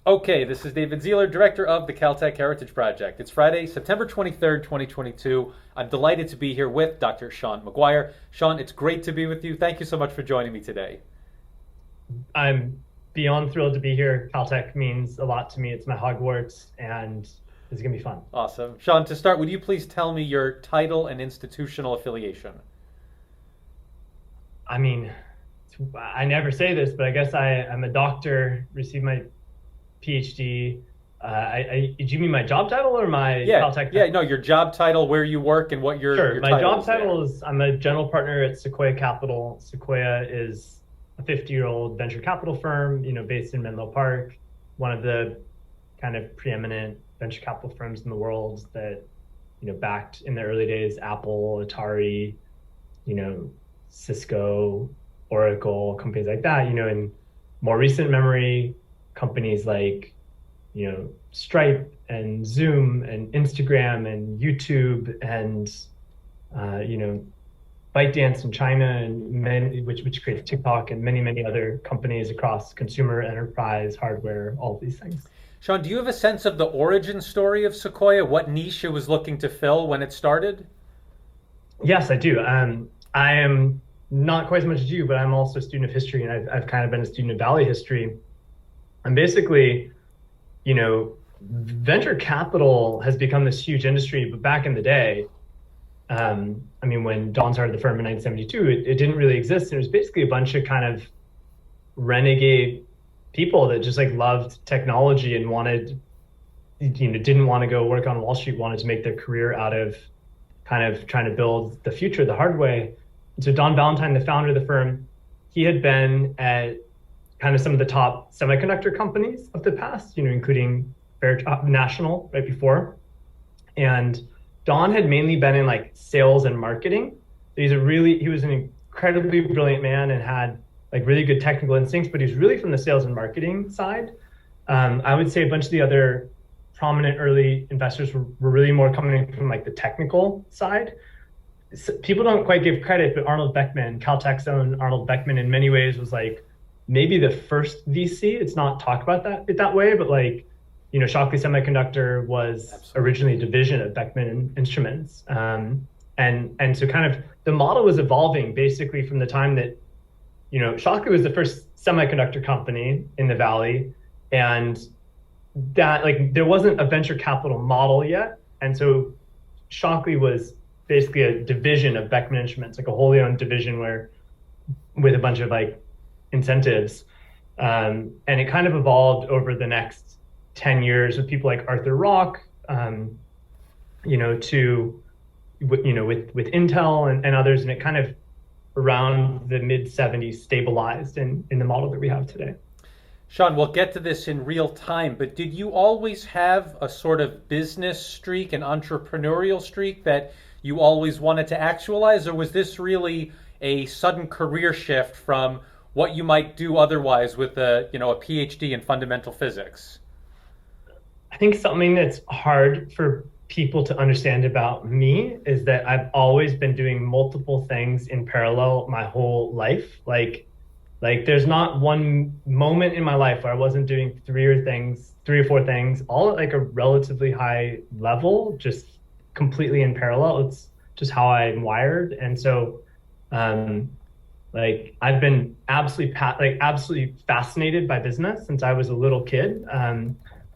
Okay, this is David Zierler, Director of the Caltech Heritage Project. It's Friday, September 23rd, 2022. I'm delighted to be here with Dr. Shaun Maguire. Shaun, it's great to be with you. Thank you so much for joining me today. I'm beyond thrilled to be here. Caltech means a lot to me. It's my Hogwarts, and it's gonna be fun. Awesome. Shaun, to start, would you please tell me your title and institutional affiliation? I mean, I never say this, but I guess I'm a doctor, received my PhD. Do you mean my job title or my Yeah, Caltech yeah, title? no, your job title, where you work, and what your, Sure. your My title job is there. title is I'm a general partner at Sequoia Capital. Sequoia is a 50-year-old venture capital firm, based in Menlo Park, one of the kind of preeminent venture capital firms in the world that, backed in the early days Apple, Atari, you know, Cisco, Oracle, companies like that, in more recent memory, companies like, Stripe and Zoom and Instagram and YouTube and, ByteDance in China and many, which creates TikTok and many, many other companies across consumer, enterprise, hardware, all of these things. Shaun, do you have a sense of the origin story of Sequoia? What niche it was looking to fill when it started? Yes, I do. I am not quite as much as you, but I'm also a student of history, and I've kind of been a student of Valley history. And basically, venture capital has become this huge industry, but back in the day, when Don started the firm in 1972, it didn't really exist. And it was basically a bunch of kind of renegade people that just like loved technology and didn't want to go work on Wall Street, wanted to make their career out of kind of trying to build the future the hard way. And so Don Valentine, the founder of the firm, he had been at kind of some of the top semiconductor companies of the past, including Fairchild National right before. And Don had mainly been in like sales and marketing. He was an incredibly brilliant man and had like really good technical instincts, but he was really from the sales and marketing side. I would say a bunch of the other prominent early investors were really more coming from like the technical side. People don't quite give credit, but Arnold Beckman, Caltech's own Arnold Beckman, in many ways was like maybe the first VC. It's not talked about that way, but like, Shockley Semiconductor was Absolutely. originally a division of Beckman Instruments. And so kind of the model was evolving basically from the time that, Shockley was the first semiconductor company in the Valley, and that like there wasn't a venture capital model yet. And so Shockley was basically a division of Beckman Instruments, like a wholly owned division where with a bunch of like incentives. And it kind of evolved over the next 10 years with people like Arthur Rock, to, with Intel and others. And it kind of around the mid 70s stabilized in the model that we have today. Shaun, we'll get to this in real time, but did you always have a sort of business streak, an entrepreneurial streak that you always wanted to actualize, or was this really a sudden career shift from what you might do otherwise with a PhD in fundamental physics? I think something that's hard for people to understand about me is that I've always been doing multiple things in parallel my whole life. Like there's not one moment in my life where I wasn't doing three or four things, all at like a relatively high level, just completely in parallel. It's just how I'm wired. And so, like I've been absolutely fascinated by business since I was a little kid.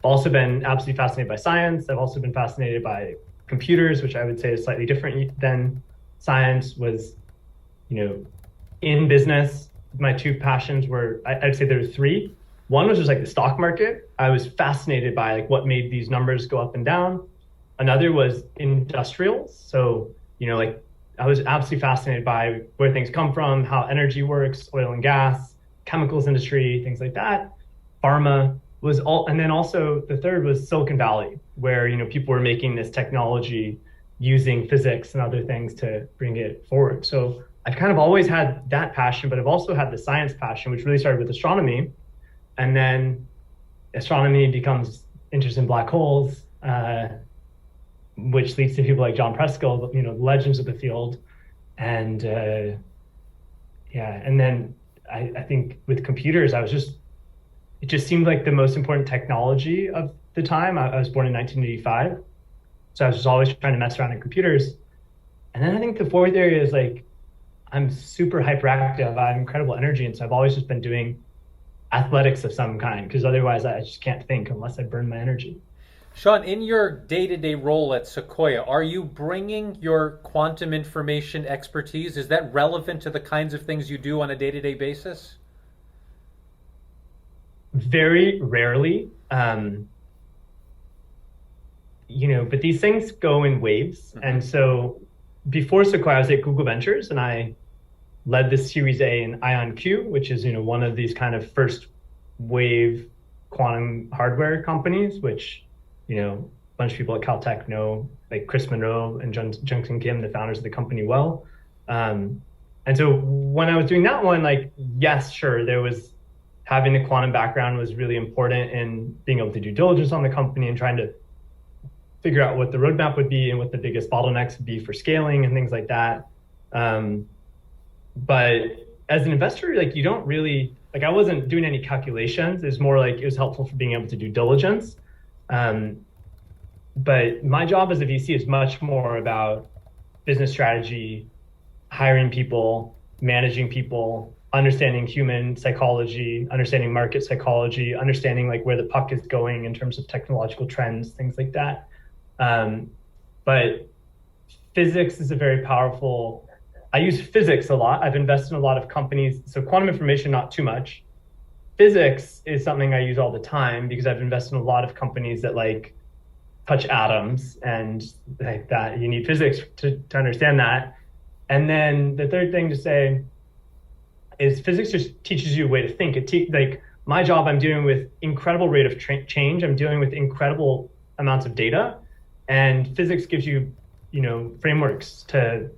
Also been absolutely fascinated by science. I've also been fascinated by computers, which I would say is slightly different than science. Was, in business. My two passions were, I'd say there were three. One was just like the stock market. I was fascinated by like what made these numbers go up and down. Another was industrials. So, like I was absolutely fascinated by where things come from, how energy works, oil and gas, chemicals industry, things like that. Pharma was all, and then also the third was Silicon Valley, where people were making this technology using physics and other things to bring it forward. So I've kind of always had that passion, but I've also had the science passion, which really started with astronomy, and then astronomy becomes interest in black holes, which leads to people like John Preskill, legends of the field, and and then I think with computers, it just seemed like the most important technology of the time. I was born in 1985, so I was just always trying to mess around in computers. And then I think the fourth area is like I'm super hyperactive. I have incredible energy, and so I've always just been doing athletics of some kind because otherwise I just can't think unless I burn my energy. Shaun, in your day-to-day role at Sequoia, are you bringing your quantum information expertise? Is that relevant to the kinds of things you do on a day-to-day basis? Very rarely, but these things go in waves. Mm-hmm. And so before Sequoia, I was at Google Ventures, and I led the Series A in IonQ, which is one of these kind of first wave quantum hardware companies, which a bunch of people at Caltech know, like Chris Monroe and Jungsung Kim, the founders of the company, well. And so when I was doing that one, like, yes, sure, there was having the quantum background was really important in being able to do diligence on the company and trying to figure out what the roadmap would be and what the biggest bottlenecks would be for scaling and things like that. But as an investor, like, you don't really, like, I wasn't doing any calculations. It's more like it was helpful for being able to do diligence. But my job as a VC is much more about business strategy, hiring people, managing people, understanding human psychology, understanding market psychology, understanding like where the puck is going in terms of technological trends, things like that. But physics is a very powerful, I use physics a lot. I've invested in a lot of companies. So quantum information, not too much. Physics is something I use all the time because I've invested in a lot of companies that like touch atoms and like that. You need physics to understand that. And then the third thing to say is physics just teaches you a way to think. Like my job, I'm dealing with incredible rate of change. I'm dealing with incredible amounts of data, and physics gives you, frameworks to,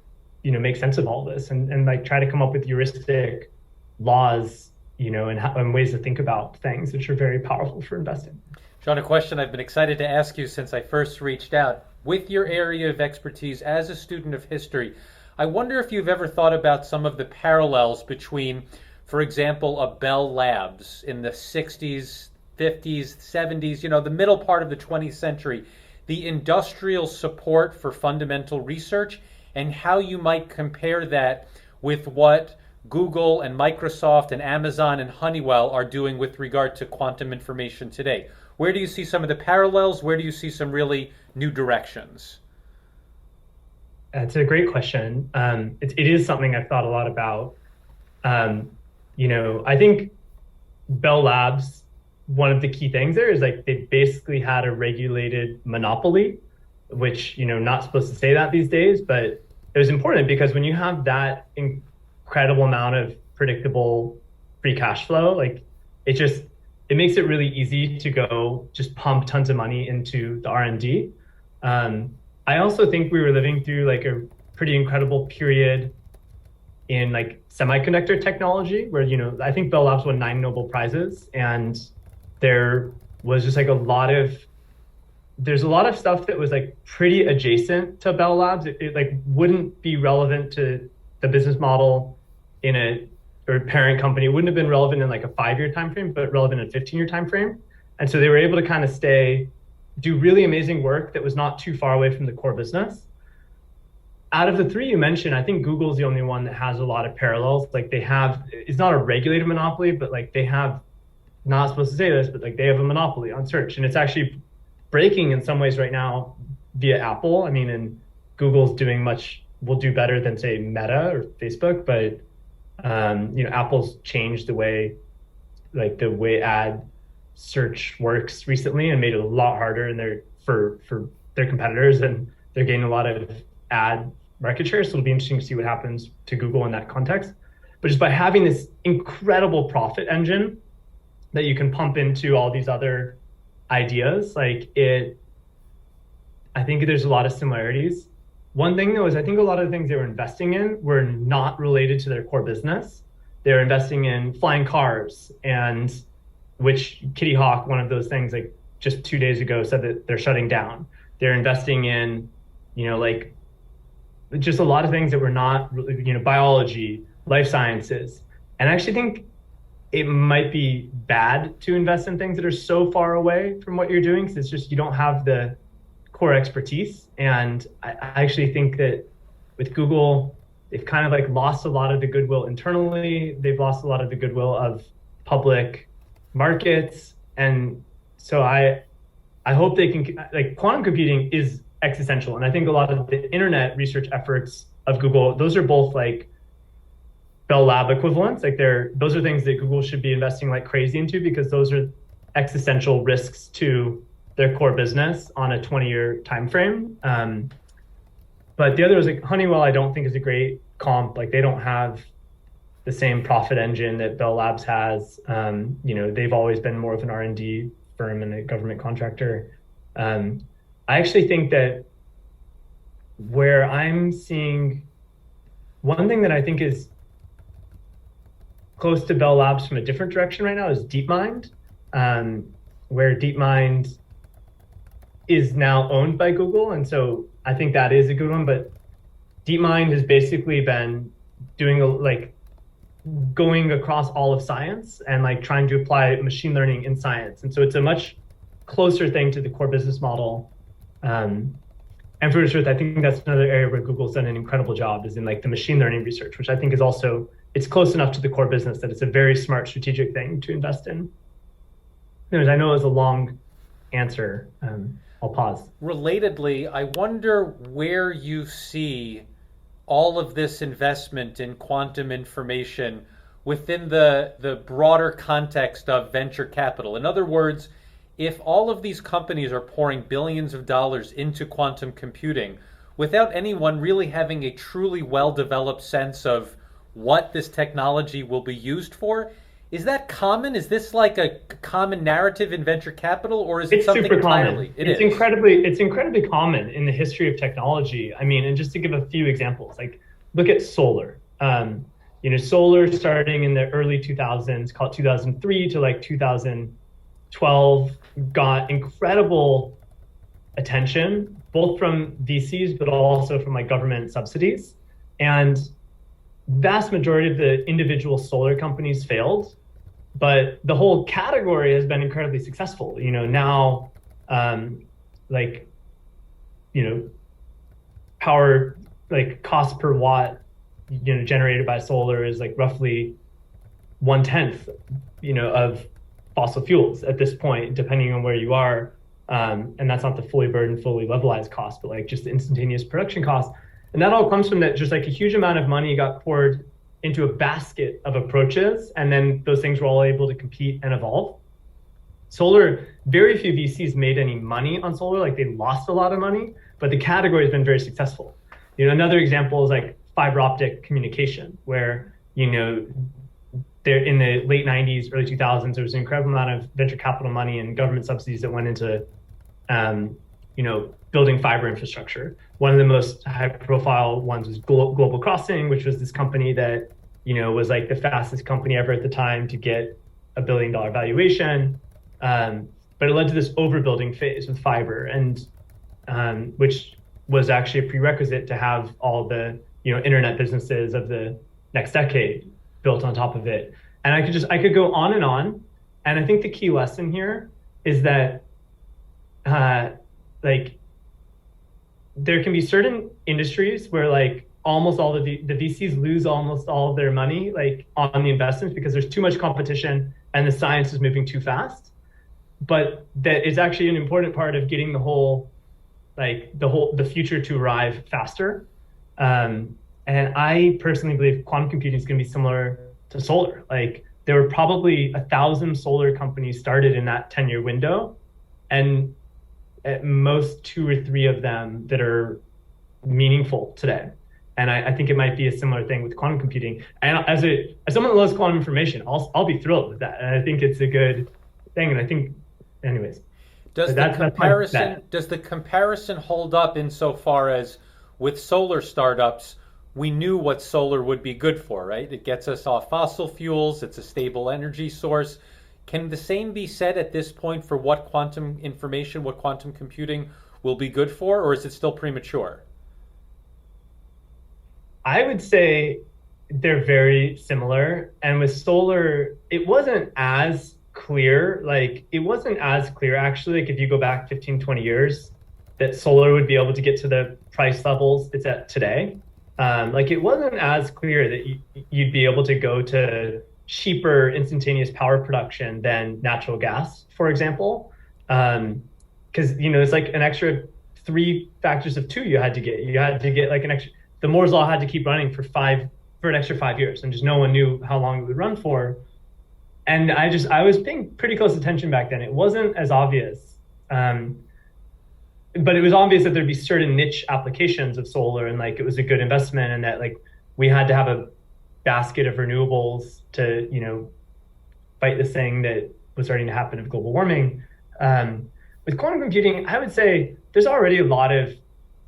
make sense of all this and like try to come up with heuristic laws, and ways to think about things, which are very powerful for investing. Shaun, a question I've been excited to ask you since I first reached out. With your area of expertise as a student of history, I wonder if you've ever thought about some of the parallels between, for example, a Bell Labs in the 60s, 50s, 70s, the middle part of the 20th century, the industrial support for fundamental research, and how you might compare that with what Google and Microsoft and Amazon and Honeywell are doing with regard to quantum information today. Where do you see some of the parallels? Where do you see some really new directions? That's a great question. It is something I've thought a lot about. I think Bell Labs, one of the key things there is like they basically had a regulated monopoly, which, not supposed to say that these days, but it was important because when you have that incredible amount of predictable free cash flow, like it makes it really easy to go just pump tons of money into the R&D. I also think we were living through like a pretty incredible period in like semiconductor technology where, I think Bell Labs won 9 Nobel Prizes, and there was just like there's a lot of stuff that was like pretty adjacent to Bell Labs. It like wouldn't be relevant to the business model or a parent company. It wouldn't have been relevant in like a 5-year time frame, but relevant in a 15-year time frame. And so they were able to kind of do really amazing work that was not too far away from the core business. Out of the three you mentioned, I think Google's the only one that has a lot of parallels. Like it's not a regulated monopoly, but like they have, not supposed to say this, but like they have a monopoly on search. And it's actually breaking in some ways right now via Apple. I mean, and Google's will do better than say Meta or Facebook, but Apple's changed the way ad search works recently and made it a lot harder for their competitors, and they're gaining a lot of ad market share. So it'll be interesting to see what happens to Google in that context. But just by having this incredible profit engine that you can pump into all these other ideas, I think there's a lot of similarities. One thing though is I think a lot of the things they were investing in were not related to their core business. They're investing in flying cars, and which Kitty Hawk, one of those things, like just 2 days ago said that they're shutting down. They're investing in, just a lot of things that were not, biology, life sciences. And I actually think it might be bad to invest in things that are so far away from what you're doing because it's just you don't have the core expertise. And I actually think that with Google, they've kind of like lost a lot of the goodwill internally. They've lost a lot of the goodwill of public markets. And so I hope they can, like, quantum computing is existential. And I think a lot of the internet research efforts of Google, those are both like Bell Lab equivalents. Like those are things that Google should be investing like crazy into because those are existential risks to their core business on a 20-year time frame. But the other is like Honeywell, I don't think is a great comp. Like they don't have the same profit engine that Bell Labs has. They've always been more of an R&D firm and a government contractor. I actually think that where I'm seeing one thing that I think is close to Bell Labs from a different direction right now is DeepMind, where DeepMind is now owned by Google. And so I think that is a good one. But DeepMind has basically been doing going across all of science and like trying to apply machine learning in science. And so it's a much closer thing to the core business model. And for the truth, I think that's another area where Google's done an incredible job is in like the machine learning research, which I think is also, it's close enough to the core business that it's a very smart strategic thing to invest in. Anyways, I know it was a long answer. I'll pause. Relatedly, I wonder where you see all of this investment in quantum information within the broader context of venture capital. In other words, if all of these companies are pouring billions of dollars into quantum computing without anyone really having a truly well-developed sense of what this technology will be used for, is that common? Is this like a common narrative in venture capital, or is it something super entirely? Common. It's incredibly common in the history of technology. I mean, and just to give a few examples, like look at solar. Solar starting in the early 2000s, called 2003 to like 2012, got incredible attention, both from VCs, but also from like government subsidies. And vast majority of the individual solar companies failed, but the whole category has been incredibly successful. Now, power, like cost per watt, generated by solar is like roughly 1/10, of fossil fuels at this point, depending on where you are. And that's not the fully burdened, fully levelized cost, but like just the instantaneous production cost. And that all comes from that just like a huge amount of money got poured into a basket of approaches. And then those things were all able to compete and evolve. Solar, very few VCs made any money on solar. Like they lost a lot of money, but the category has been very successful. Another example is like fiber optic communication, where, there in the late 90s, early 2000s, there was an incredible amount of venture capital money and government subsidies that went into, building fiber infrastructure. One of the most high profile ones was Global Crossing, which was this company that, was like the fastest company ever at the time to get $1 billion valuation. But it led to this overbuilding phase with fiber, and which was actually a prerequisite to have all the, internet businesses of the next decade built on top of it. And I could go on. And I think the key lesson here is that, there can be certain industries where like almost all the VCs lose almost all of their money like on the investments because there's too much competition and the science is moving too fast. But that is actually an important part of getting the future to arrive faster. And I personally believe quantum computing is going to be similar to solar. Like there were probably 1,000 solar companies started in that 10-year window, and at most 2 or 3 of them that are meaningful today. And I think it might be a similar thing with quantum computing. And as someone that loves quantum information, I'll be thrilled with that. And I think it's a good thing. And I think, anyways. Does the comparison hold up insofar as with solar startups, we knew what solar would be good for, right? It gets us off fossil fuels. It's a stable energy source. Can the same be said at this point for what quantum information, what quantum computing will be good for, or is it still premature? I would say they're very similar. And with solar, it wasn't as clear. Like, it wasn't as clear, actually, like if you go back 15, 20 years, that solar would be able to get to the price levels it's at today. Like, it wasn't as clear that you'd be able to go to cheaper instantaneous power production than natural gas, for example. Because, it's like an extra three factors of two you had to get. You had to get like an extra, the Moore's law had to keep running for an extra 5 years, and just no one knew how long it would run for. And I was paying pretty close attention back then. It wasn't as obvious. But it was obvious that there'd be certain niche applications of solar, and like it was a good investment, and that like we had to have a basket of renewables to, fight this thing that was starting to happen of global warming. With quantum computing, I would say there's already a lot of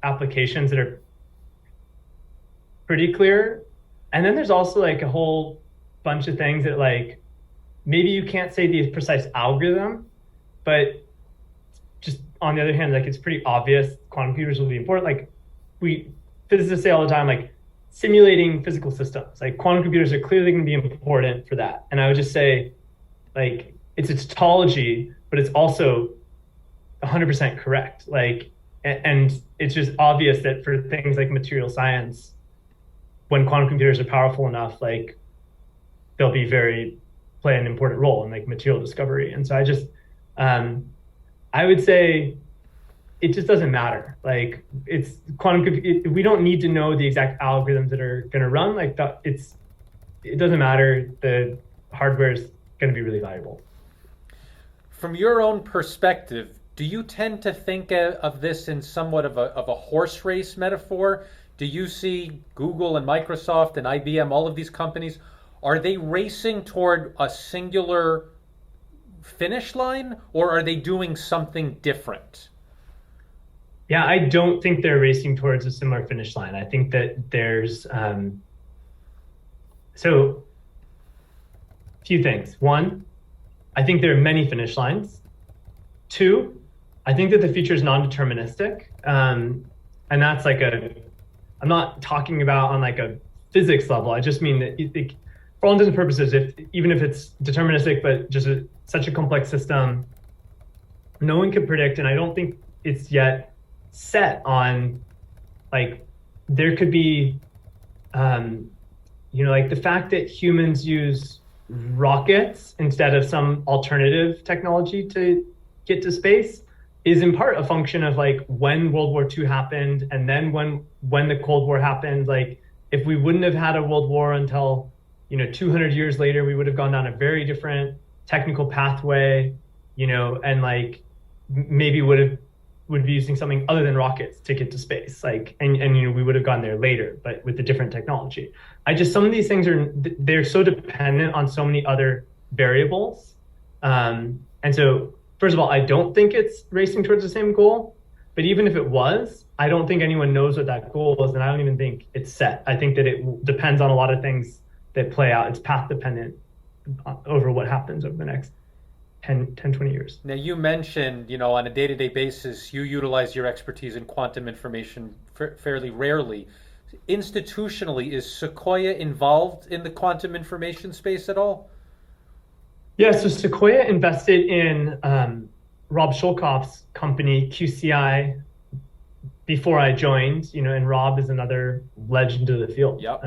applications that are pretty clear. And then there's also like a whole bunch of things that like maybe you can't say the precise algorithm, but just on the other hand, like it's pretty obvious quantum computers will be important. Like physicists say all the time, like simulating physical systems, like quantum computers are clearly going to be important for that. And I would just say, like, it's a tautology, but it's also 100% correct. Like, and it's just obvious that for things like material science, when quantum computers are powerful enough, like they'll play an important role in like material discovery. And so I would say it just doesn't matter. Like it's we don't need to know the exact algorithms that are going to run. Like it doesn't matter. The hardware is going to be really valuable. From your own perspective, do you tend to think of this in somewhat of a horse race metaphor? Do you see Google and Microsoft and IBM, all of these companies, are they racing toward a singular finish line, or are they doing something different? Yeah, I don't think they're racing towards a similar finish line. I think that there's so a few things. One, I think there are many finish lines. Two, I think that the future is non-deterministic. And that's like I'm not talking about on like a physics level. I just mean that for all intents and purposes, even if it's deterministic, but just such a complex system, no one can predict. And I don't think it's yet set on, like, there could be, like the fact that humans use rockets instead of some alternative technology to get to space is in part a function of like when World War II happened, and then when the Cold War happened. Like, if we wouldn't have had a World War until 200 years later, we would have gone down a very different technical pathway, and like maybe would be using something other than rockets to get to space. Like, and we would have gone there later, but with a different technology. Some of these things they're so dependent on so many other variables. And so, first of all, I don't think it's racing towards the same goal, but even if it was, I don't think anyone knows what that goal is. And I don't even think it's set. I think that it depends on a lot of things that play out. It's path dependent over what happens over the next 10, 20 years. Now, you mentioned, on a day-to-day basis, you utilize your expertise in quantum information fairly rarely. Institutionally, is Sequoia involved in the quantum information space at all? Yeah, so Sequoia invested in Rob Shulkoff's company, QCI, before I joined, and Rob is another legend of the field. Yep.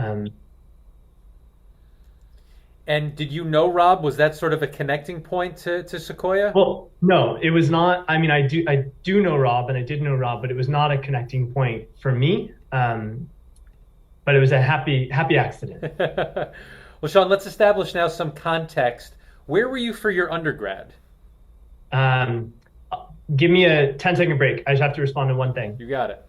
And did you know Rob? Was that sort of a connecting point to Sequoia? Well, no, it was not. I mean, I do know Rob, and I did know Rob, but it was not a connecting point for me. But it was a happy accident. Well, Shaun, let's establish now some context. Where were you for your undergrad? Give me a 10-second break. I just have to respond to one thing. You got it.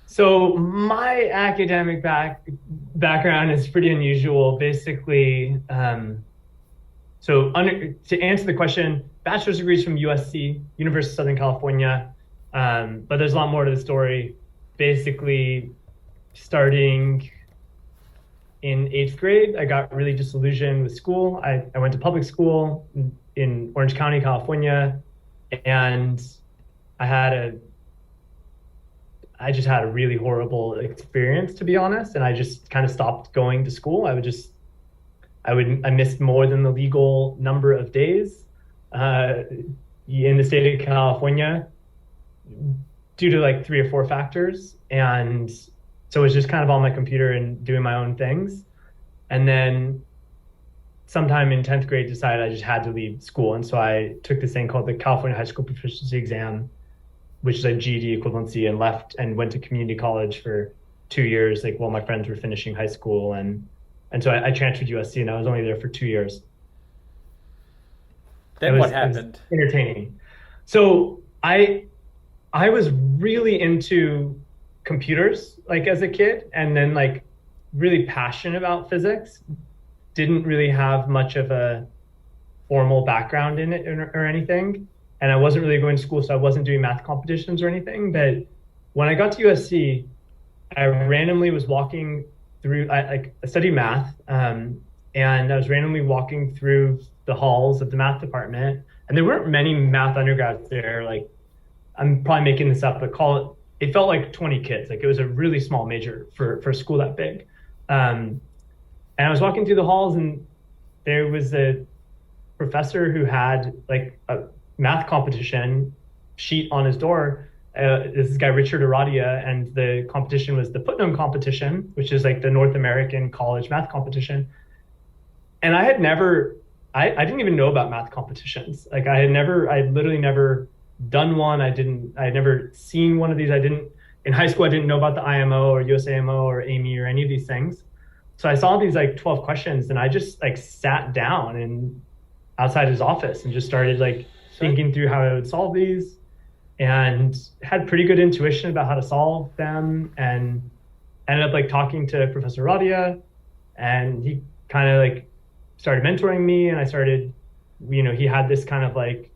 So my academic background is pretty unusual. Basically, to answer the question, bachelor's degrees from USC, University of Southern California, But there's a lot more to the story. Basically, starting in eighth grade, I got really disillusioned with school. I went to public school in Orange County, California, and I had a I just had a really horrible experience, to be honest. And I just kind of stopped going to school. I missed more than the legal number of days in the state of California due to like 3 or 4 factors. And so it was just kind of on my computer and doing my own things. And then sometime in 10th grade, decided I just had to leave school. And so I took this thing called the California High School Proficiency Exam, which is a GED equivalency, and left and went to community college for 2 years, like while my friends were finishing high school. And so I transferred to USC, and I was only there for 2 years. Then what happened? It was entertaining. So I was really into computers, like as a kid, and then like really passionate about physics. Didn't really have much of a formal background in it or anything. And I wasn't really going to school, so I wasn't doing math competitions or anything. But when I got to USC, I randomly was walking through, I studied math, and I was randomly walking through the halls of the math department. And there weren't many math undergrads there. Like, I'm probably making this up, but it felt like 20 kids. Like, it was a really small major for a school that big. And I was walking through the halls, and there was a professor who had like a math competition sheet on his door. This guy, Richard Aradia, and the competition was the Putnam competition, which is like the North American college math competition. And I didn't even know about math competitions. Like I had literally never done one. I had never seen one of these. In high school, I didn't know about the IMO or USAMO or AMY or any of these things. So I saw these like 12 questions, and I just like sat down and outside his office and just started like thinking through how I would solve these, and had pretty good intuition about how to solve them, and ended up like talking to Professor Radia, and he kind of like started mentoring me. And I started, he had this kind of like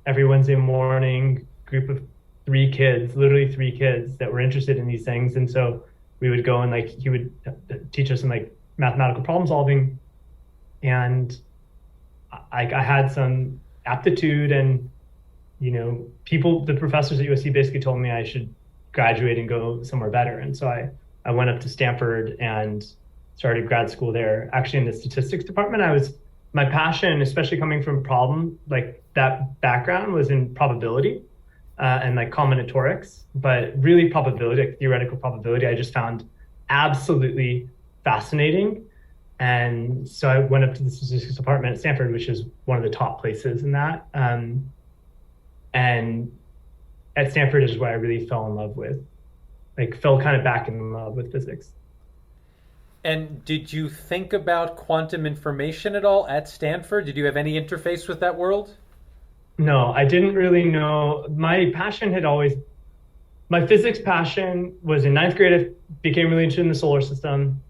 every Wednesday morning group of 3 kids, literally 3 kids that were interested in these things. And so we would go and like, he would teach us some like mathematical problem solving. And I had some aptitude, and the professors at USC basically told me I should graduate and go somewhere better. And so I went up to Stanford and started grad school there, actually in the statistics department. My passion, especially coming from problem, like that background, was in probability and like combinatorics, but really probability, like theoretical probability, I just found absolutely fascinating. And so I went up to the statistics department at Stanford, which is one of the top places in that. And at Stanford is where I really fell kind of back in love with physics. And did you think about quantum information at all at Stanford? Did you have any interface with that world? No, I didn't really know. My physics passion was in 9th grade. I became really interested in the solar system.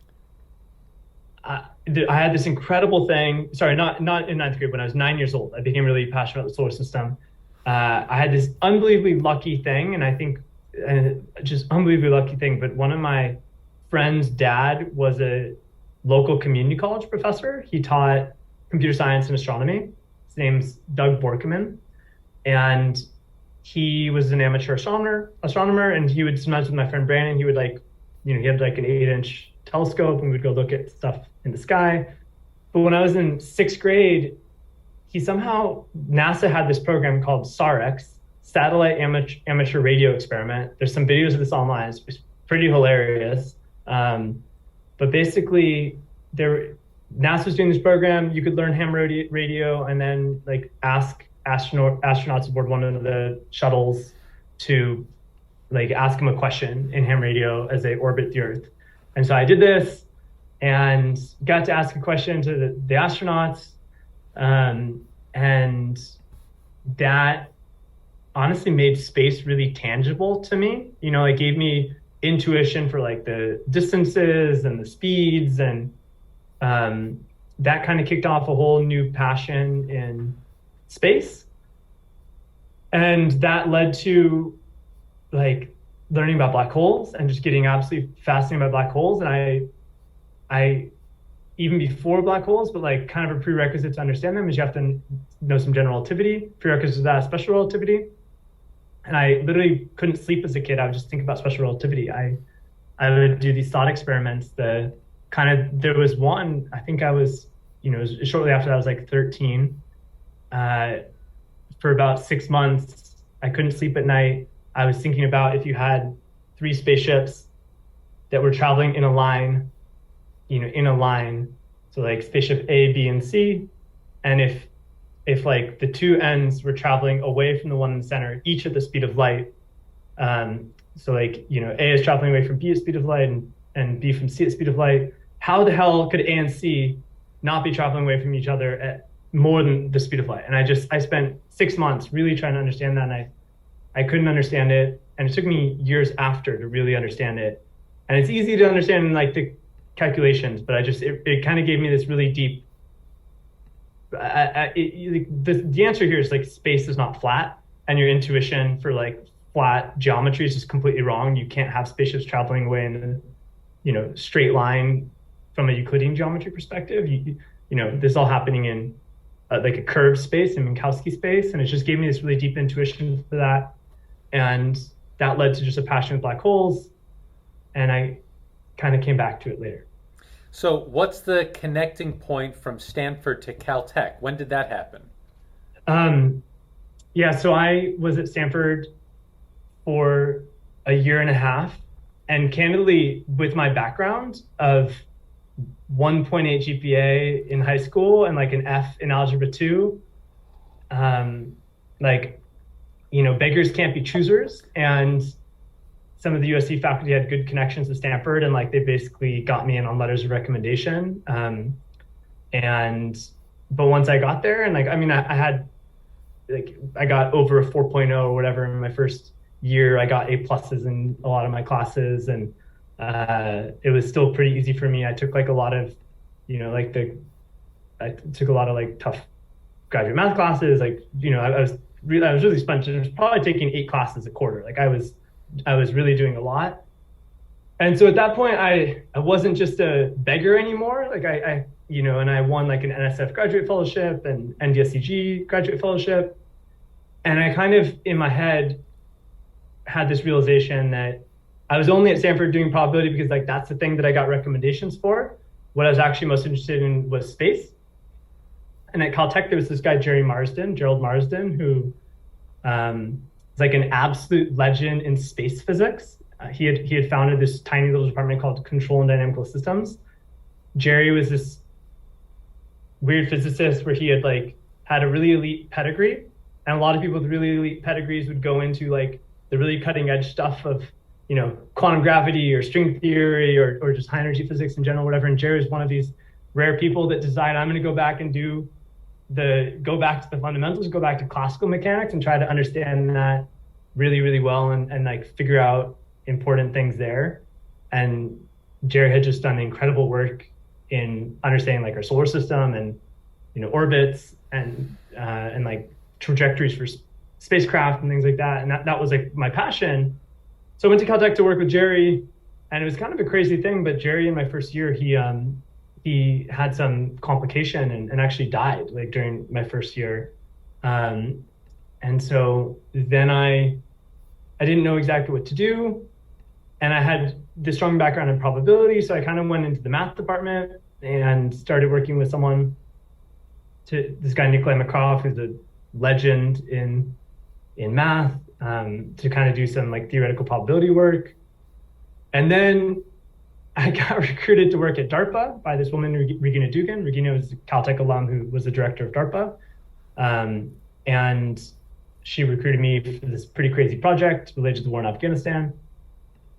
I had this incredible thing. Sorry, not in 9th grade. When I was 9 years old, I became really passionate about the solar system. I had this unbelievably lucky thing, and I think just unbelievably lucky thing. But one of my friend's dad was a local community college professor. He taught computer science and astronomy. His name's Doug Borkman, and he was an amateur astronomer. And he would sometimes with my friend Brandon, he would he had like an 8-inch telescope, and we'd go look at stuff in the sky. But when I was in 6th grade, NASA had this program called SAREX, Satellite Amateur Radio Experiment. There's some videos of this online. It's pretty hilarious. But basically, NASA was doing this program. You could learn ham radio and then like ask astronauts aboard one of the shuttles to like ask them a question in ham radio as they orbit the Earth. And so I did this and got to ask a question to the astronauts. And that honestly made space really tangible to me. It gave me intuition for like the distances and the speeds, and that kind of kicked off a whole new passion in space. And that led to like learning about black holes and just getting absolutely fascinated by black holes. And I even before black holes, but like kind of a prerequisite to understand them is you have to know some general relativity. Prerequisite to that, special relativity. And I literally couldn't sleep as a kid. I would just think about special relativity. I would do these thought experiments. There was one, I think I was, it was shortly after I was like 13. For about 6 months, I couldn't sleep at night. I was thinking about if you had 3 spaceships that were traveling in a line, so like spaceship A, B, and C, and if like the 2 ends were traveling away from the one in the center, each at the speed of light, so like, A is traveling away from B at speed of light and B from C at speed of light, how the hell could A and C not be traveling away from each other at more than the speed of light? And I spent 6 months really trying to understand that, and I couldn't understand it. And it took me years after to really understand it. And it's easy to understand in like the calculations, but it kind of gave me this really deep, the answer here is like space is not flat, and your intuition for like flat geometry is just completely wrong. You can't have spaceships traveling away in a straight line from a Euclidean geometry perspective. This is all happening in like a curved space, in Minkowski space, and it just gave me this really deep intuition for that, and that led to just a passion with black holes, and I kind of came back to it later. So what's the connecting point from Stanford to Caltech? When did that happen? So I was at Stanford for a year and a half, and candidly, with my background of 1.8 GPA in high school and like an F in algebra 2, beggars can't be choosers, and some of the USC faculty had good connections to Stanford, and like they basically got me in on letters of recommendation. But once I got there, and like I got over a 4.0 or whatever in my first year. I got A pluses in a lot of my classes, and it was still pretty easy for me. I took like a lot of, I took a lot of like tough graduate math classes. Like, I was really spongy. I was probably taking 8 classes a quarter. Like I was really doing a lot. And so at that point, I wasn't just a beggar anymore. Like and I won like an NSF graduate fellowship and NDSCG graduate fellowship. And I kind of in my head had this realization that I was only at Stanford doing probability because like that's the thing that I got recommendations for. What I was actually most interested in was space. And at Caltech, there was this guy, Gerald Marsden, who is like an absolute legend in space physics. He had founded this tiny little department called Control and Dynamical Systems. Jerry was this weird physicist where he had a really elite pedigree, and a lot of people with really elite pedigrees would go into like the really cutting edge stuff of quantum gravity or string theory or just high energy physics in general, whatever. And Jerry is one of these rare people that decide, I'm going to go back to the fundamentals, go back to classical mechanics and try to understand that really, really well and like figure out important things there. And Jerry had just done incredible work in understanding like our solar system and orbits and like trajectories for spacecraft and things like that. And that was like my passion. So I went to Caltech to work with Jerry, and it was kind of a crazy thing, but Jerry in my first year, he had some complication and actually died like during my first year. And so then I didn't know exactly what to do. And I had this strong background in probability. So I kind of went into the math department and started working with this guy, Nikolai Makarov, who's a legend in math, to kind of do some like theoretical probability work. And then I got recruited to work at DARPA by this woman, Regina Dugan. Regina was a Caltech alum who was the director of DARPA. And she recruited me for this pretty crazy project related to the war in Afghanistan.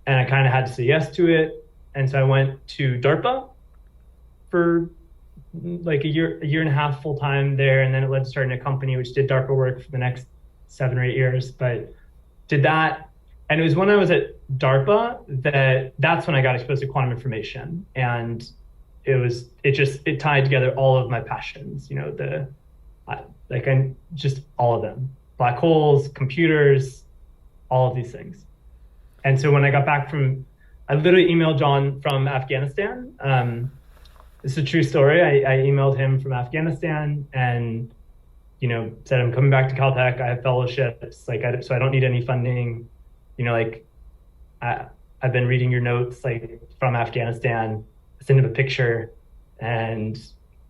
And I kind of had to say yes to it. And so I went to DARPA for like a year and a half full time there. And then it led to starting a company which did DARPA work for the next 7 or 8 years, but did that. And it was when I was at DARPA that's when I got exposed to quantum information. And it tied together all of my passions, just all of them, black holes, computers, all of these things. And so when I got back I literally emailed John from Afghanistan. It's a true story. I emailed him from Afghanistan and, said, I'm coming back to Caltech. I have fellowships, so I don't need any funding. I've been reading your notes, from Afghanistan. I sent him a picture, and,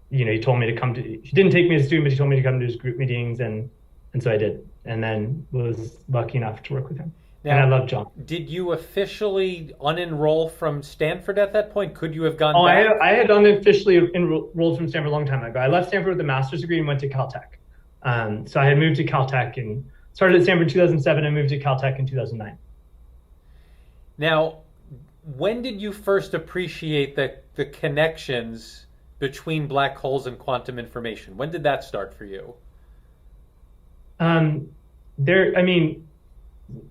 he told me to come to, he didn't take me as a student, but he told me to come to his group meetings. And so I did, and then was lucky enough to work with him. Now, and I love John. Did you officially unenroll from Stanford at that point? Could you have gone back? I had unofficially enrolled from Stanford a long time ago. I left Stanford with a master's degree and went to Caltech. So I had moved to Caltech and started at Stanford in 2007 and moved to Caltech in 2009. Now, when did you first appreciate the connections between black holes and quantum information? When did that start for you?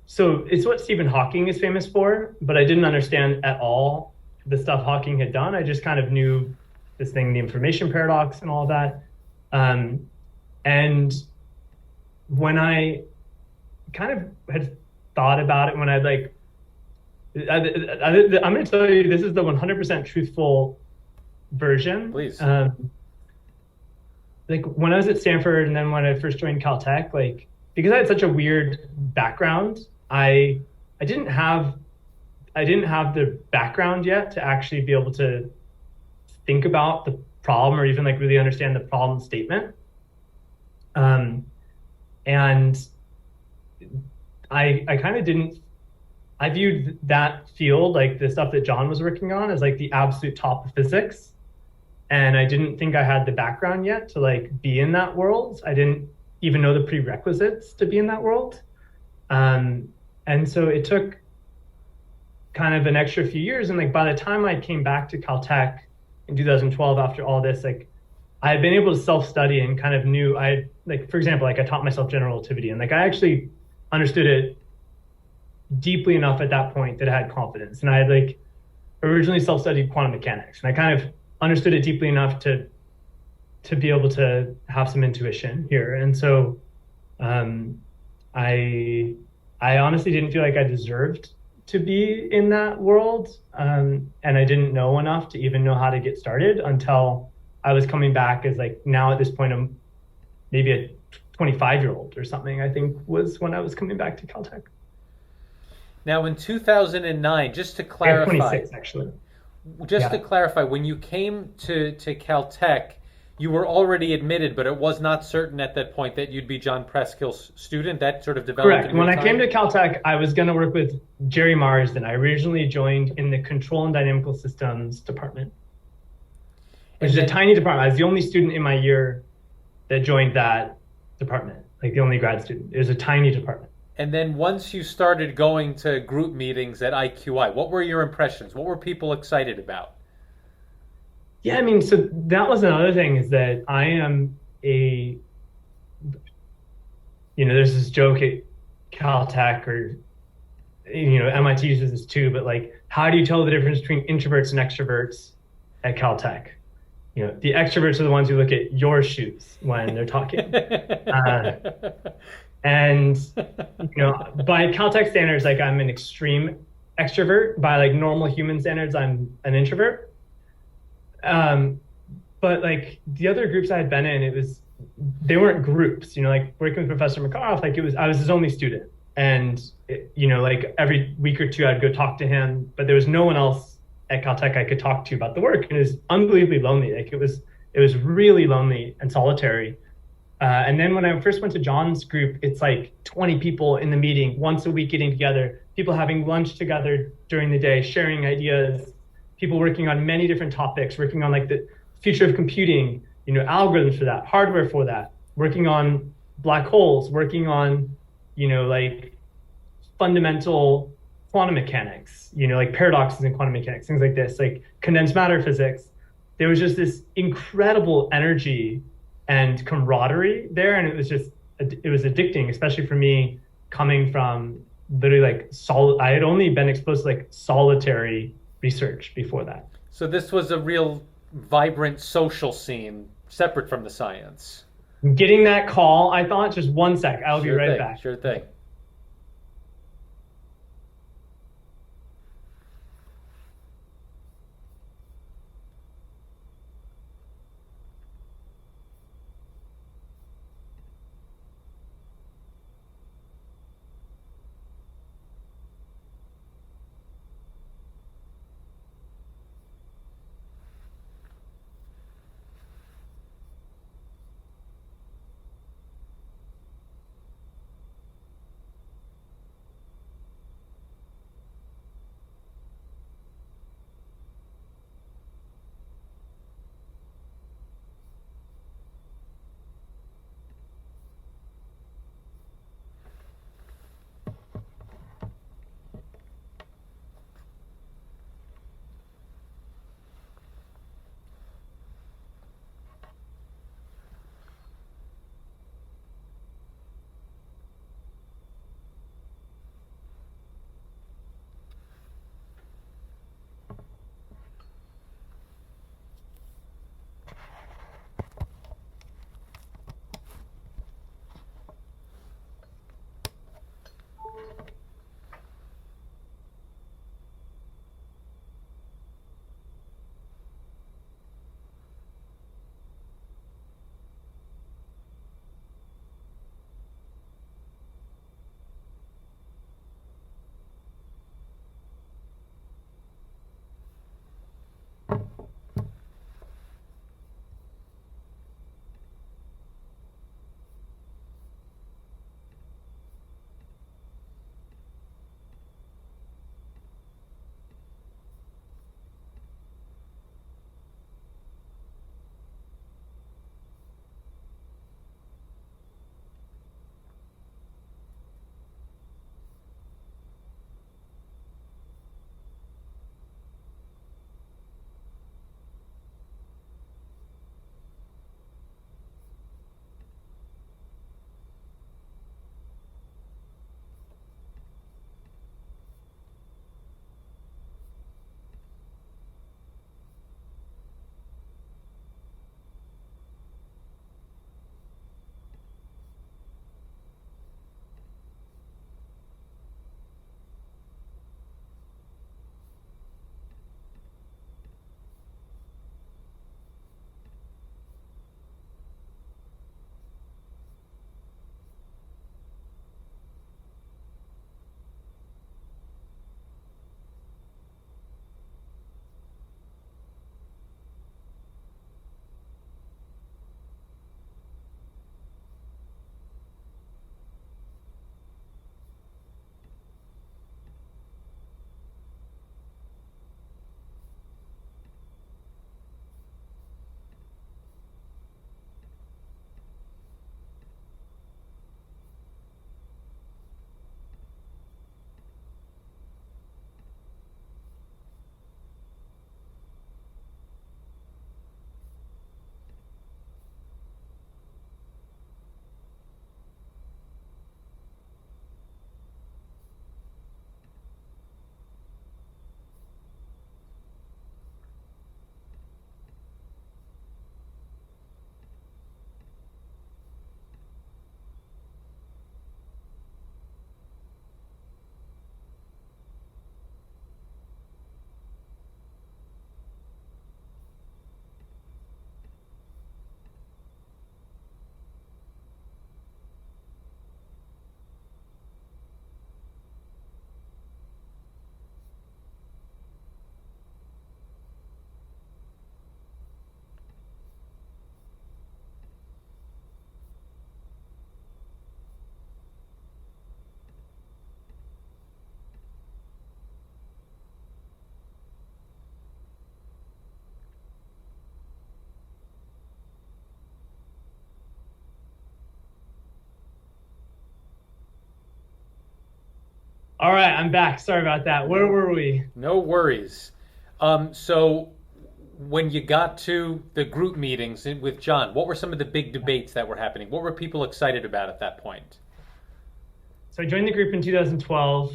So it's what Stephen Hawking is famous for, but I didn't understand at all the stuff Hawking had done. I just kind of knew this thing, the information paradox and all of that. And when I kind of had thought about it, when I'm going to tell you, this is the 100% truthful version. Please. When I was at Stanford and then when I first joined Caltech, because I had such a weird background, I didn't have the background yet to actually be able to think about the problem or even really understand the problem statement. And I kind of didn't. I viewed that field, the stuff that John was working on, as the absolute top of physics, and I didn't think I had the background yet to be in that world. I didn't even know the prerequisites to be in that world. And so it took kind of an extra few years. And by the time I came back to Caltech in 2012, after all this, I had been able to self-study and kind of knew for example, I taught myself general relativity, and I actually understood it deeply enough at that point that I had confidence. And I had originally self-studied quantum mechanics, and I kind of understood it deeply enough to be able to have some intuition here. And so I honestly didn't feel like I deserved to be in that world. And I didn't know enough to even know how to get started until I was coming back as now at this point, I'm maybe a 25-year-old or something, I think was when I was coming back to Caltech. Now in 2009, just to clarify, 26 actually. To clarify, when you came to Caltech, you were already admitted, but it was not certain at that point that you'd be John Preskill's student. That sort of developed. Correct. When I came to Caltech, I was going to work with Jerry Marsden. I originally joined in the Control and Dynamical Systems department, which is a tiny department. I was the only student in my year that joined that department, the only grad student. It was a tiny department. And then once you started going to group meetings at IQI, what were your impressions? What were people excited about? Yeah, so that was another thing, is that I am there's this joke at Caltech, or, MIT uses this too, but how do you tell the difference between introverts and extroverts at Caltech? The extroverts are the ones who look at your shoes when they're talking. And, by Caltech standards, I'm an extreme extrovert. By normal human standards, I'm an introvert. But the other groups I had been in, they weren't groups, working with Professor McCarthy, I was his only student. And, every week or two I'd go talk to him, but there was no one else at Caltech I could talk to about the work. And it was unbelievably lonely. It was really lonely and solitary. And then when I first went to John's group, it's 20 people in the meeting once a week getting together, people having lunch together during the day, sharing ideas, people working on many different topics, working on the future of computing, algorithms for that, hardware for that, working on black holes, working on, fundamental quantum mechanics, paradoxes in quantum mechanics, things like this, condensed matter physics. There was just this incredible energy and camaraderie there, and it was addicting, especially for me coming from literally I had only been exposed to solitary research before that. So this was a real vibrant social scene separate from the science. Getting that call, I thought, just one sec, I'll be right back. Sure thing. All right, I'm back. Sorry about that. Where were we? No worries. So when you got to the group meetings with John, what were some of the big debates that were happening? What were people excited about at that point? So I joined the group in 2012.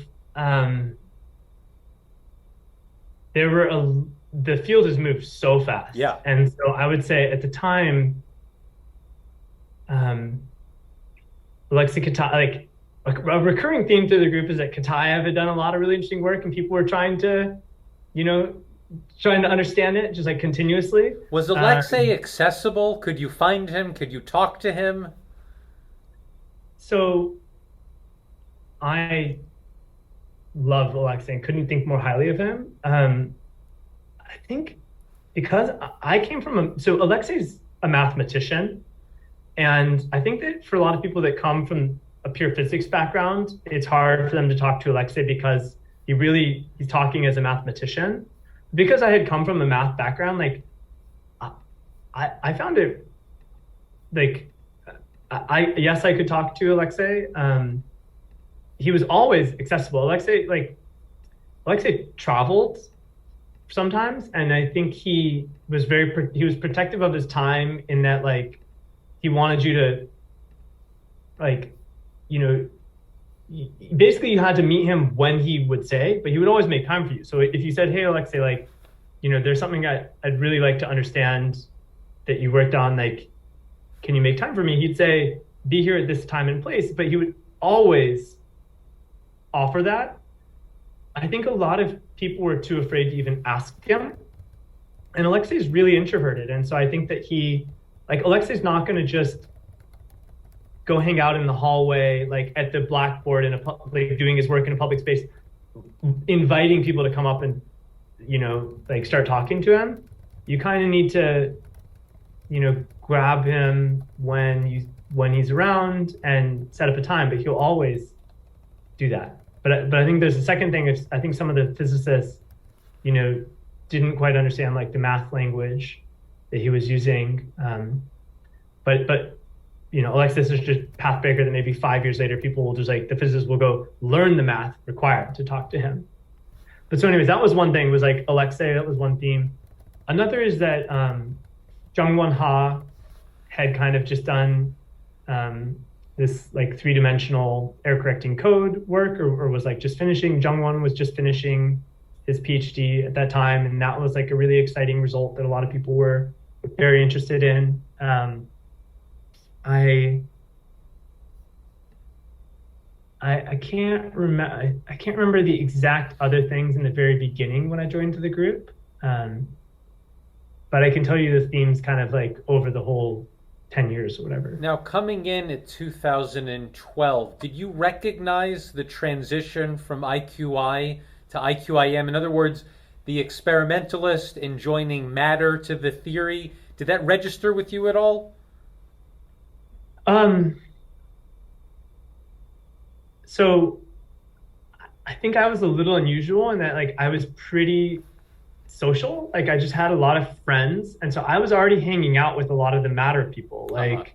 The field has moved so fast. Yeah. And so I would say at the time, Alexei Kataev, like a recurring theme through the group is that Kataev had done a lot of really interesting work, and people were trying to understand it just like continuously. Was Alexei accessible? Could you find him? Could you talk to him? So I love Alexei and couldn't think more highly of him. I think because I came from so Alexei's a mathematician, and I think that for a lot of people that come from a pure physics background, it's hard for them to talk to Alexei because he's talking as a mathematician. Because I had come from a math background, like I found it like yes, I could talk to Alexei. He was always accessible. Alexei traveled sometimes, and I think he was protective of his time in that, like, he wanted you to, like, basically you had to meet him when he would say, but he would always make time for you. So if you said, hey, Alexei, like, there's something I'd really like to understand that you worked on, like, can you make time for me? He'd say, be here at this time and place, but he would always offer that. I think a lot of people were too afraid to even ask him. And Alexei is really introverted. And so I think that Alexei's not going to just go hang out in the hallway, like at the blackboard doing his work in a public space, inviting people to come up and, like, start talking to him. You kind of need to, grab him when he's around and set up a time, but he'll always do that. But I think there's a second thing. I think some of the physicists, didn't quite understand, like, the math language that he was using. But Alexis is just pathbreaker that maybe 5 years later, people will just, like, the physicists will go learn the math required to talk to him. But so anyways, that was one thing, was like Alexei, that was one theme. Another is that Jungwon Ha had kind of just done this, like, three-dimensional error correcting code work, or was, like, just finishing. Jungwon was just finishing his PhD at that time, and that was, like, a really exciting result that a lot of people were very interested in. I can't remember the exact other things in the very beginning when I joined the group, but I can tell you the themes kind of, like, over the whole 10 years or whatever. Now, coming in at 2012, did you recognize the transition from IQI to IQIM? In other words, the experimentalist and joining matter to the theory. Did that register with you at all? So I think I was a little unusual in that, like, I was pretty social. Like, I just had a lot of friends. And so I was already hanging out with a lot of the matter people, like,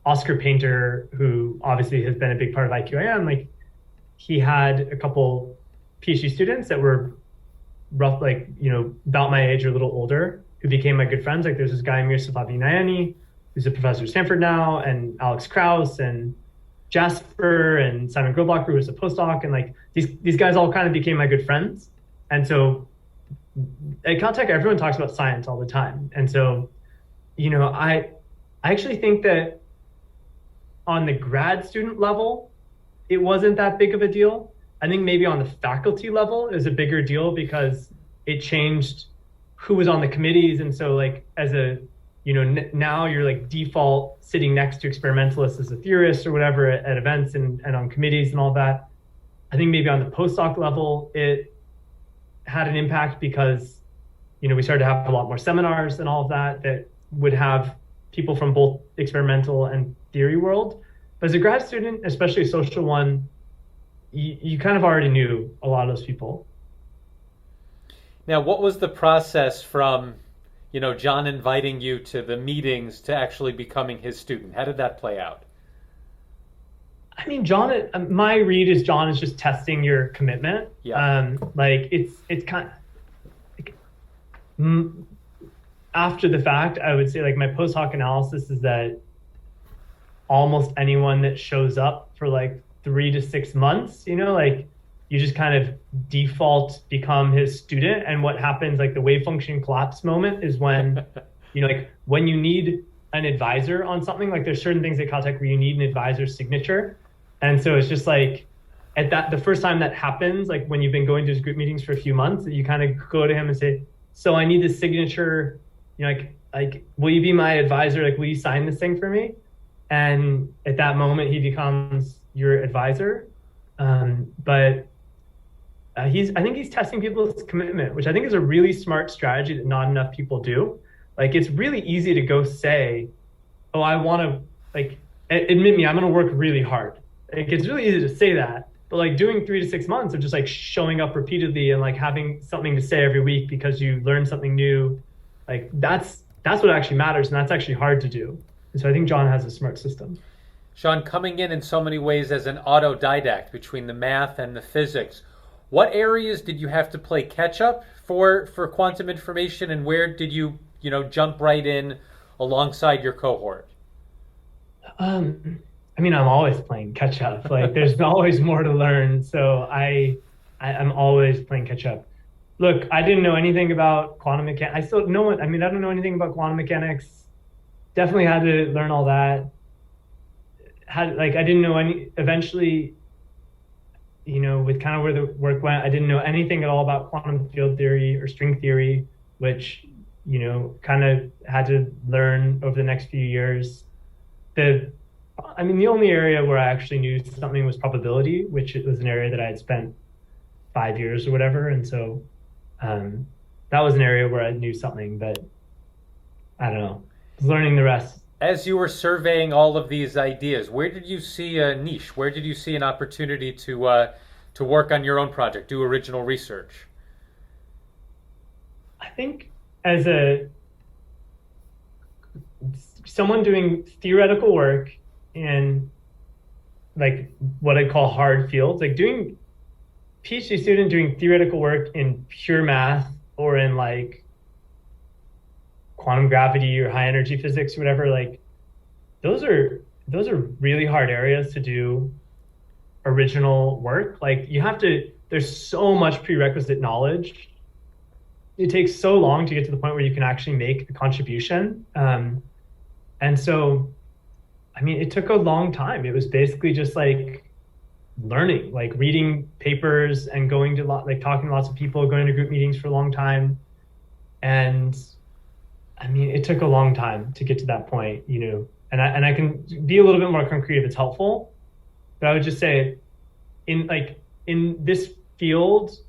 Oscar Painter, who obviously has been a big part of IQIM. Like, he had a couple PhD students that were about my age or a little older, who became my good friends. Like, there's this guy, Mirza Favinayani, who's a professor at Stanford now, and Alex Krauss and Jasper and Simon Groblocker, who was a postdoc. And, like, these guys all kind of became my good friends. And so at Caltech, everyone talks about science all the time. And so, I actually think that on the grad student level, it wasn't that big of a deal. I think maybe on the faculty level is a bigger deal because it changed who was on the committees. And so, like, as a, now you're, like, default sitting next to experimentalists as a theorist or whatever at events and on committees and all that. I think maybe on the postdoc level, it had an impact because, we started to have a lot more seminars and all of that would have people from both experimental and theory world. But as a grad student, especially a social one, you kind of already knew a lot of those people. Now, what was the process from, John inviting you to the meetings to actually becoming his student? How did that play out? I mean, John, my read is John is just testing your commitment. Yeah. Like it's kind of like, after the fact, I would say like my post hoc analysis is that almost anyone that shows up for like 3 to 6 months, like you just kind of default become his student. And what happens, like the wave function collapse moment is when, like when you need an advisor on something, like there's certain things at Caltech where you need an advisor's signature. And so it's just like the first time that happens, like when you've been going to his group meetings for a few months, you kind of go to him and say, so I need this signature, like, will you be my advisor? Like, will you sign this thing for me? And at that moment, he becomes your advisor. But I think he's testing people's commitment, which I think is a really smart strategy that not enough people do. Like, it's really easy to go say, oh, I want to, like, admit me, I'm going to work really hard. Like, it's really easy to say that. But like doing 3 to 6 months of just like showing up repeatedly and like having something to say every week because you learned something new, like that's what actually matters. And that's actually hard to do. And so I think John has a smart system. Shaun, coming in so many ways as an autodidact between the math and the physics, what areas did you have to play catch up for quantum information, and where did you jump right in alongside your cohort? I mean, I'm always playing catch up. Like there's always more to learn. So I'm always playing catch up. Look, I didn't know anything about quantum mechanics. I still know it. I mean, I don't know anything about quantum mechanics. Definitely had to learn all that. I didn't know eventually, with kind of where the work went, I didn't know anything at all about quantum field theory or string theory, which, kind of had to learn over the next few years. The only area where I actually knew something was probability, which was an area that I had spent 5 years or whatever. And so that was an area where I knew something, but I don't know, learning the rest. As you were surveying all of these ideas, where did you see a niche? Where did you see an opportunity to work on your own project, do original research? I think as someone doing theoretical work in like what I call hard fields, like doing PhD student doing theoretical work in pure math or in like quantum gravity or high energy physics or whatever, like those are really hard areas to do original work. Like there's so much prerequisite knowledge. It takes so long to get to the point where you can actually make a contribution. And so, I mean, it took a long time. It was basically just like learning, like reading papers and going to talking to lots of people, going to group meetings for a long time. And I mean, it took a long time to get to that point, and I can be a little bit more concrete if it's helpful, but I would just say in this field,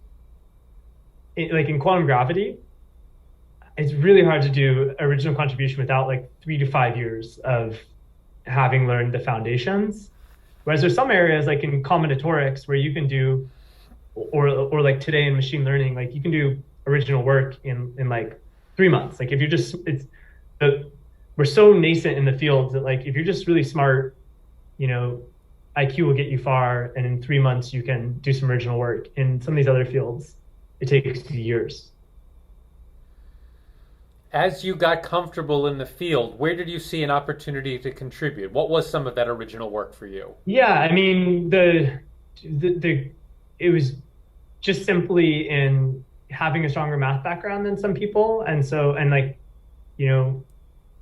like in quantum gravity, it's really hard to do original contribution without like 3 to 5 years of having learned the foundations. Whereas there's some areas like in combinatorics where you can do, or like today in machine learning, like you can do original work in like 3 months. Like if you're just, we're so nascent in the field that like if you're just really smart, IQ will get you far, and in 3 months you can do some original work. In some of these other fields, it takes years. As you got comfortable in the field, where did you see an opportunity to contribute? What was some of that original work for you? Yeah, I mean, it was just simply in having a stronger math background than some people. And so,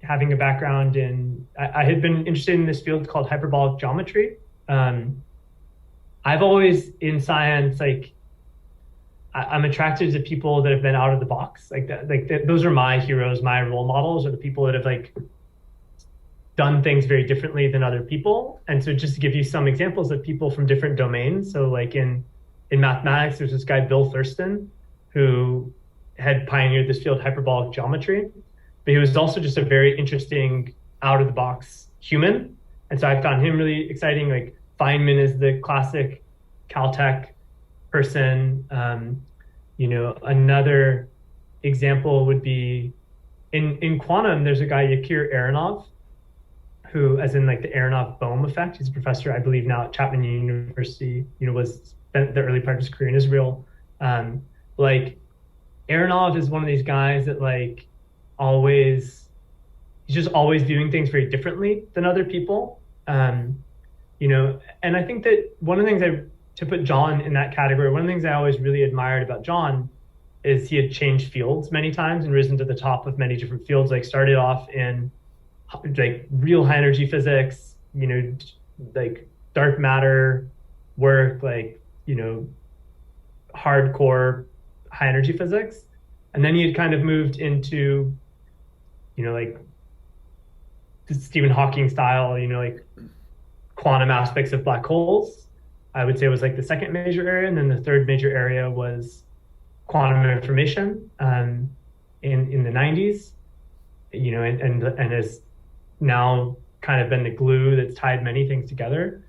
having a background I had been interested in this field called hyperbolic geometry. I've always in science, like, I'm attracted to people that have been out of the box like that. Those are my heroes, my role models are the people that have like done things very differently than other people. And so just to give you some examples of people from different domains. So like in mathematics, there's this guy, Bill Thurston, who had pioneered this field, hyperbolic geometry, but he was also just a very interesting out of the box human. And so I found him really exciting. Like Feynman is the classic Caltech person. Another example would be in quantum, there's a guy, Yakir Aronov, who, as in like the Aronoff-Bohm effect, he's a professor, I believe, now at Chapman University, was spent the early part of his career in Israel. Like Aronov is one of these guys that like he's just always doing things very differently than other people. And I think that one of the things to put John in that category, one of the things I always really admired about John is he had changed fields many times and risen to the top of many different fields, like started off in like real high energy physics, like dark matter work, like, hardcore high energy physics. And then he had kind of moved into, like the Stephen Hawking style, like quantum aspects of black holes. I would say was like the second major area. And then the third major area was quantum information in the 90s, and has now kind of been the glue that's tied many things together.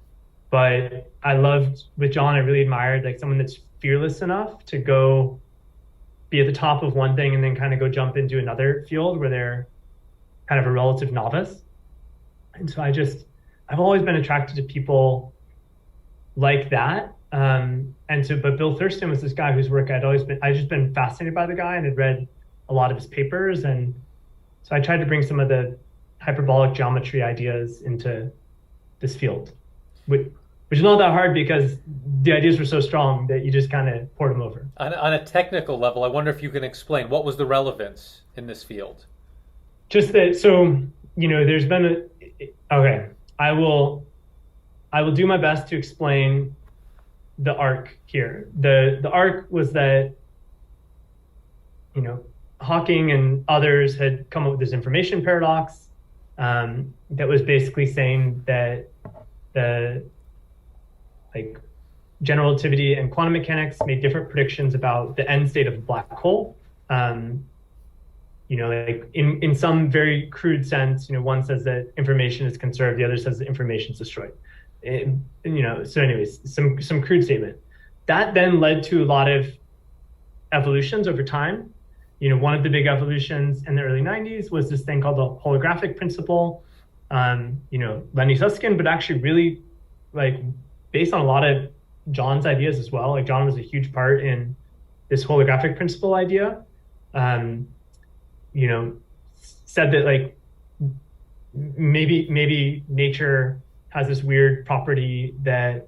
But I loved with John, I really admired like someone that's fearless enough to go be at the top of one thing and then kind of go jump into another field where they're kind of a relative novice. And so I've always been attracted to people like that. But Bill Thurston was this guy whose work I'd just been fascinated by the guy and had read a lot of his papers. And so I tried to bring some of the hyperbolic geometry ideas into this field, which is not that hard because the ideas were so strong that you just kind of poured them over. On a technical level, I wonder if you can explain what was the relevance in this field? Just that, so, there's been okay, I will do my best to explain the arc here. The arc was that, Hawking and others had come up with this information paradox that was basically saying that the general relativity and quantum mechanics made different predictions about the end state of a black hole. Like in some very crude sense, one says that information is conserved, the other says that information is destroyed. So anyways, some crude statement. That then led to a lot of evolutions over time. One of the big evolutions in the early 90s was this thing called the holographic principle. Lenny Susskind, but actually really like based on a lot of John's ideas as well. Like John was a huge part in this holographic principle idea. Said that like maybe nature has this weird property that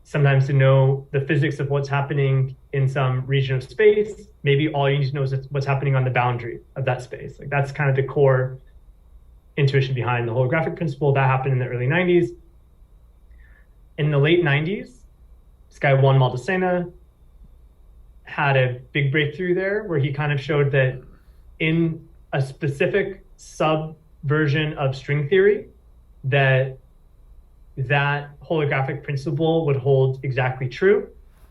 sometimes to know the physics of what's happening in some region of space, maybe all you need to know is what's happening on the boundary of that space. Like that's kind of the core intuition behind the holographic principle. That happened in the early 90s. In the late 90s, this guy Juan Maldacena had a big breakthrough there where he kind of showed that in a specific subversion of string theory, that holographic principle would hold exactly true.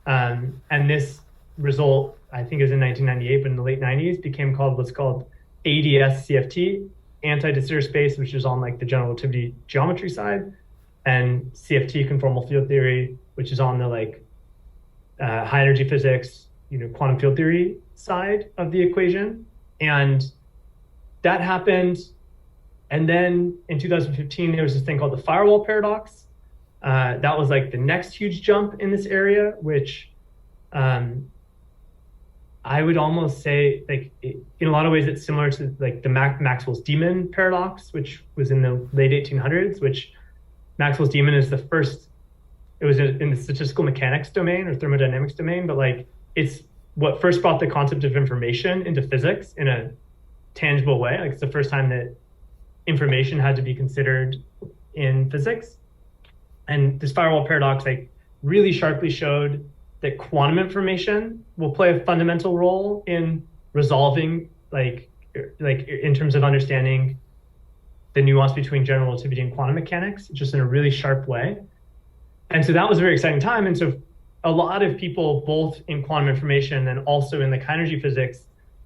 And this result, I think, is in 1998, but in the late 90s, became what's called ADS-CFT, anti-de Sitter space, which is on like the general relativity geometry side, and CFT, conformal field theory, which is on the like high energy physics, quantum field theory side of the equation. And that happened. And then in 2015, there was this thing called the firewall paradox. That was like the next huge jump in this area, which I would almost say, like, in a lot of ways, it's similar to like the Maxwell's demon paradox, which was in the late 1800s, which Maxwell's demon is the first, it was in the statistical mechanics domain or thermodynamics domain, but like it's what first brought the concept of information into physics in a tangible way. Like it's the first time that information had to be considered in physics. And this firewall paradox like really sharply showed that quantum information will play a fundamental role in resolving like in terms of understanding the nuance between general relativity and quantum mechanics, just in a really sharp way. And so that was a very exciting time. And so a lot of people, both in quantum information and also in like high energy physics,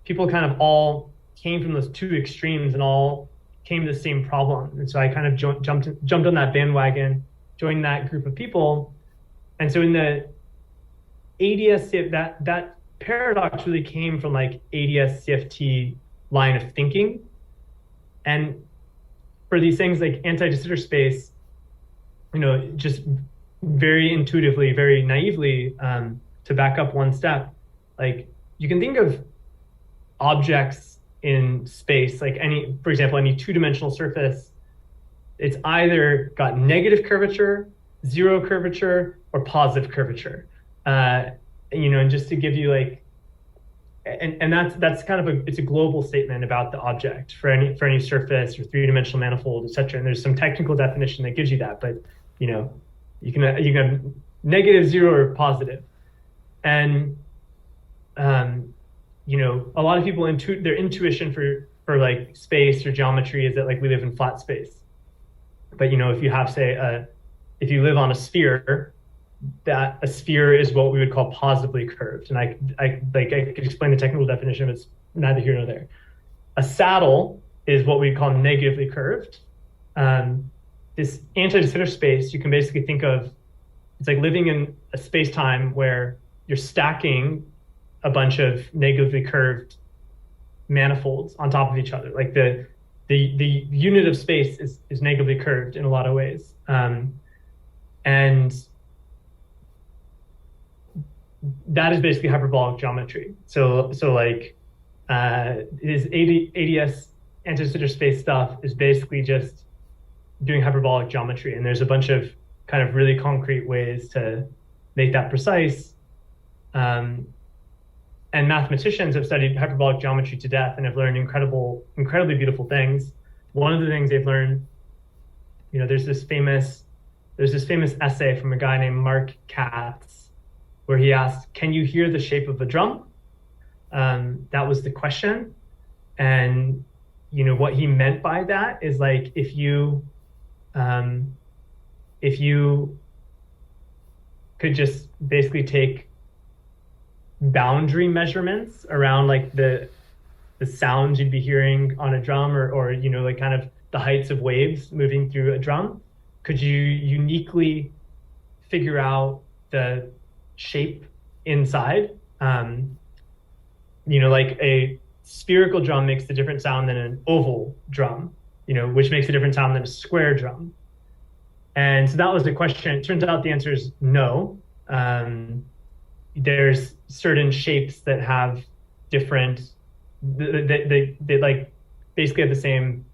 people kind of all came from those two extremes and all came to the same problem. And so I kind of jumped on that bandwagon, joined that group of people. And so in the ADS, that paradox really came from like ADS CFT line of thinking. And for these things like anti-de Sitter space, just very intuitively, very naively, to back up one step, like you can think of objects in space, like for example, any two-dimensional surface. It's either got negative curvature, zero curvature, or positive curvature. And just to give you like, and that's kind of it's a global statement about the object for any surface or three-dimensional manifold, etc. And there's some technical definition that gives you that, but you can have negative, zero, or positive. And a lot of people their intuition for like space or geometry is that like we live in flat space. But if you have, say, if you live on a sphere, that a sphere is what we would call positively curved. And I could explain the technical definition, but it's neither here nor there. A saddle is what we call negatively curved. This anti-de Sitter space, you can basically think of, it's like living in a space-time where you're stacking a bunch of negatively curved manifolds on top of each other. Like the unit of space is negatively curved in a lot of ways. And that is basically hyperbolic geometry. So like his ADS anti-de Sitter space stuff is basically just doing hyperbolic geometry. And there's a bunch of kind of really concrete ways to make that precise. And mathematicians have studied hyperbolic geometry to death and have learned incredibly beautiful things. One of the things they've learned, there's this famous essay from a guy named Mark Katz, where he asked, "Can you hear the shape of a drum?" That was the question. And what he meant by that is like if you could just basically take boundary measurements around like the sounds you'd be hearing on a drum, or like kind of the heights of waves moving through a drum, could you uniquely figure out the shape inside? Like a spherical drum makes a different sound than an oval drum, which makes a different sound than a square drum. And so that was the question. It turns out the answer is no. There's certain shapes that have different, they like basically have the same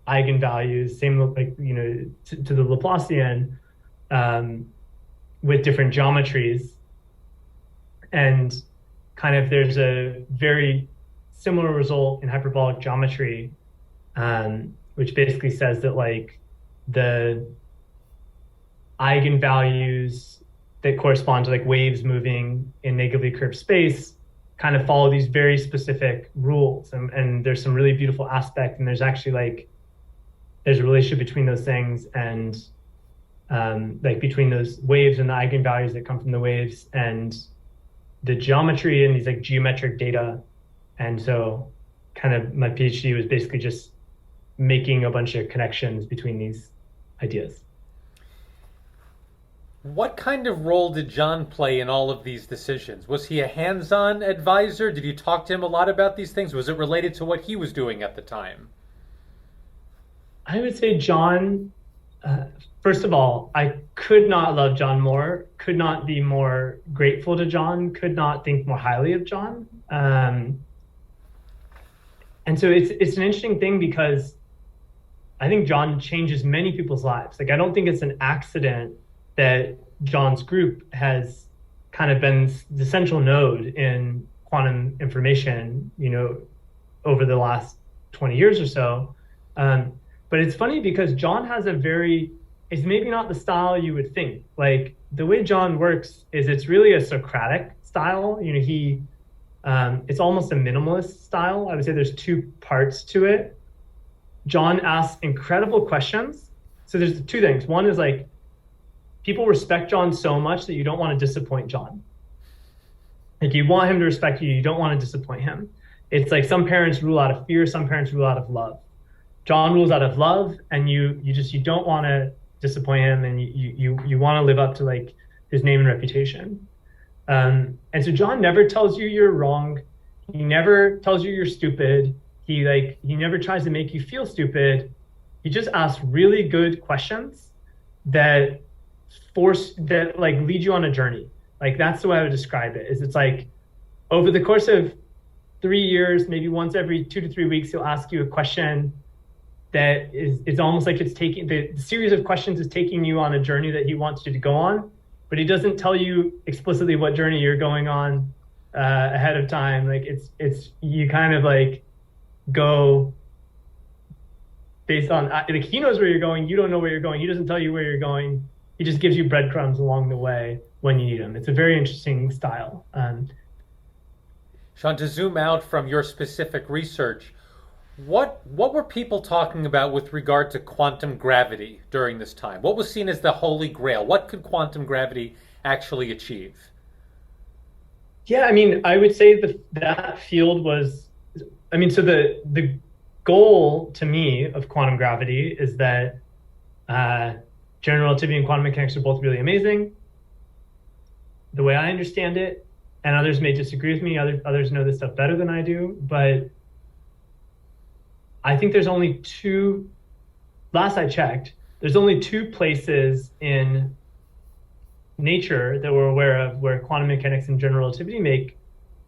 eigenvalues, same like, to the Laplacian, with different geometries. And kind of there's a very similar result in hyperbolic geometry, which basically says that like the eigenvalues that correspond to like waves moving in negatively curved space kind of follow these very specific rules. And there's some really beautiful aspect, and there's actually there's a relationship between those things, and like between those waves and the eigenvalues that come from the waves and the geometry and these like geometric data. And so kind of my PhD was basically just making a bunch of connections between these ideas. What kind of role did John play in all of these decisions? Was he a hands-on advisor? Did you talk to him a lot about these things? Was it related to what he was doing at the time? I would say John, first of all, I could not love John more, could not be more grateful to John, could not think more highly of John. And so it's an interesting thing because I think John changes many people's lives. Like, I don't think it's an accident that John's group has kind of been the central node in quantum information, over the last 20 years or so. But it's funny because John has it's maybe not the style you would think. Like, the way John works is it's really a Socratic style. It's almost a minimalist style. I would say there's two parts to it. John asks incredible questions. So there's two things. One is like, people respect John so much that you don't want to disappoint John. Like, you want him to respect you, you don't want to disappoint him. It's like some parents rule out of fear, some parents rule out of love. John rules out of love, and you don't want to disappoint him, and you want to live up to like his name and reputation. And so John never tells you you're wrong. He never tells you you're stupid. He never tries to make you feel stupid. he just asks really good questions that like lead you on a journey. Like that's the way I would describe it. Is it's like over the course of 3 years, maybe once every 2 to 3 weeks, he'll ask you a question that is almost like it's taking the series of questions is taking you on a journey that he wants you to go on, but he doesn't tell you explicitly what journey you're going on ahead of time. Like it's you kind of like go based on like he knows where you're going, you don't know where you're going. He doesn't tell you where you're going. He just gives you breadcrumbs along the way when you need them. It's a very interesting style. Shaun, to zoom out from your specific research, what were people talking about with regard to quantum gravity during this time? What was seen as the holy grail? What could quantum gravity actually achieve? Yeah, I mean, I would say that field was, I mean, so the goal to me of quantum gravity is that general relativity and quantum mechanics are both really amazing. The way I understand it, and others may disagree with me, others know this stuff better than I do, but I think there's only two, last I checked, there's only two places in nature that we're aware of where quantum mechanics and general relativity make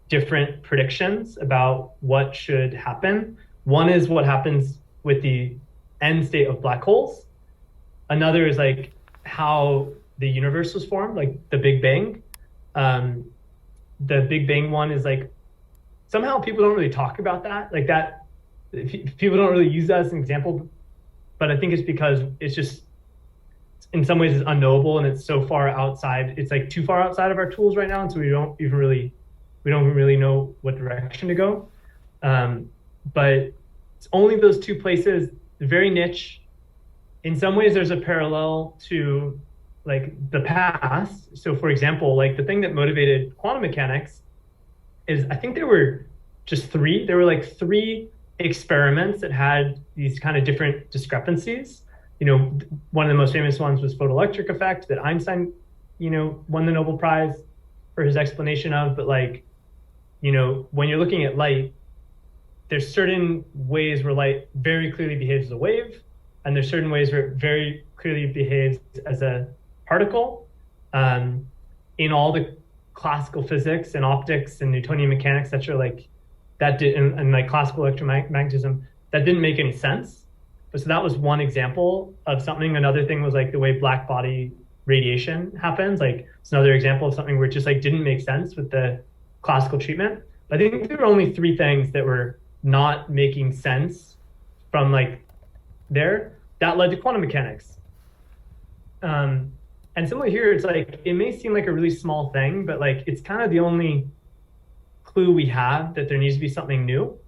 different predictions about what should happen. One is what happens with the end state of black holes. Another is like how the universe was formed, like the Big Bang. The Big Bang one is like, somehow people don't really talk about that. Like that, people don't really use that as an example, but I think it's because it's just, in some ways it's unknowable and it's so far outside, it's like too far outside of our tools right now. And so we don't even really know what direction to go. But it's only those two places, very niche. In some ways there's a parallel to like the past. So for example, like the thing that motivated quantum mechanics is, I think there were like three experiments that had these kind of different discrepancies. You know, one of the most famous ones was photoelectric effect that Einstein, you know, won the Nobel Prize for his explanation of. But like, you know, when you're looking at light, there's certain ways where light very clearly behaves as a wave, and there's certain ways where it very clearly behaves as a particle. In all the classical physics and optics and Newtonian mechanics, that are like that did, and like classical electromagnetism, that didn't make any sense. But so that was one example of something. Another thing was like the way black body radiation happens. Like it's another example of something where it just like didn't make sense with the classical treatment. But I think there were only three things that were not making sense from like there that led to quantum mechanics. And similarly here, it's like, it may seem like a really small thing, but like, it's kind of the only clue we have that there needs to be something new.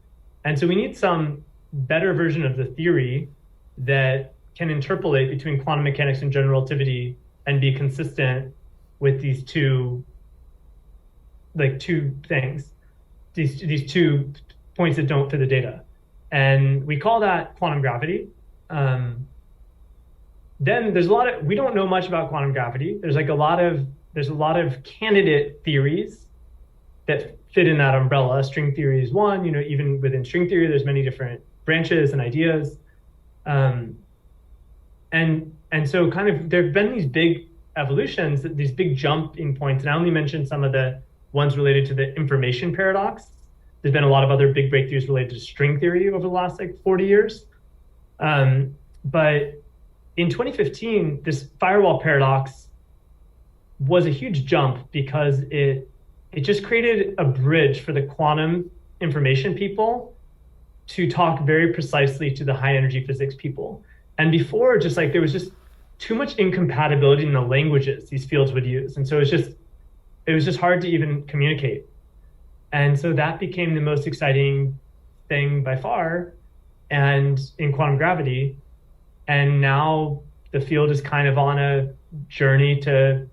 And so we need some better version of the theory that can interpolate between quantum mechanics and general relativity and be consistent with these two things, these 2 points that don't fit the data. And we call that quantum gravity. Then there's we don't know much about quantum gravity. There's a lot of candidate theories that fit in that umbrella. String theory is one, you know, even within string theory, there's many different branches and ideas. And so kind of there've been these big evolutions, these big jumping points. And I only mentioned some of the ones related to the information paradox. There's been a lot of other big breakthroughs related to string theory over the last like 40 years. But in 2015, this firewall paradox was a huge jump because it just created a bridge for the quantum information people to talk very precisely to the high energy physics people. And before, just like there was just too much incompatibility in the languages these fields would use. And so it was just hard to even communicate. And so that became the most exciting thing by far, and in quantum gravity. And now the field is kind of on a journey to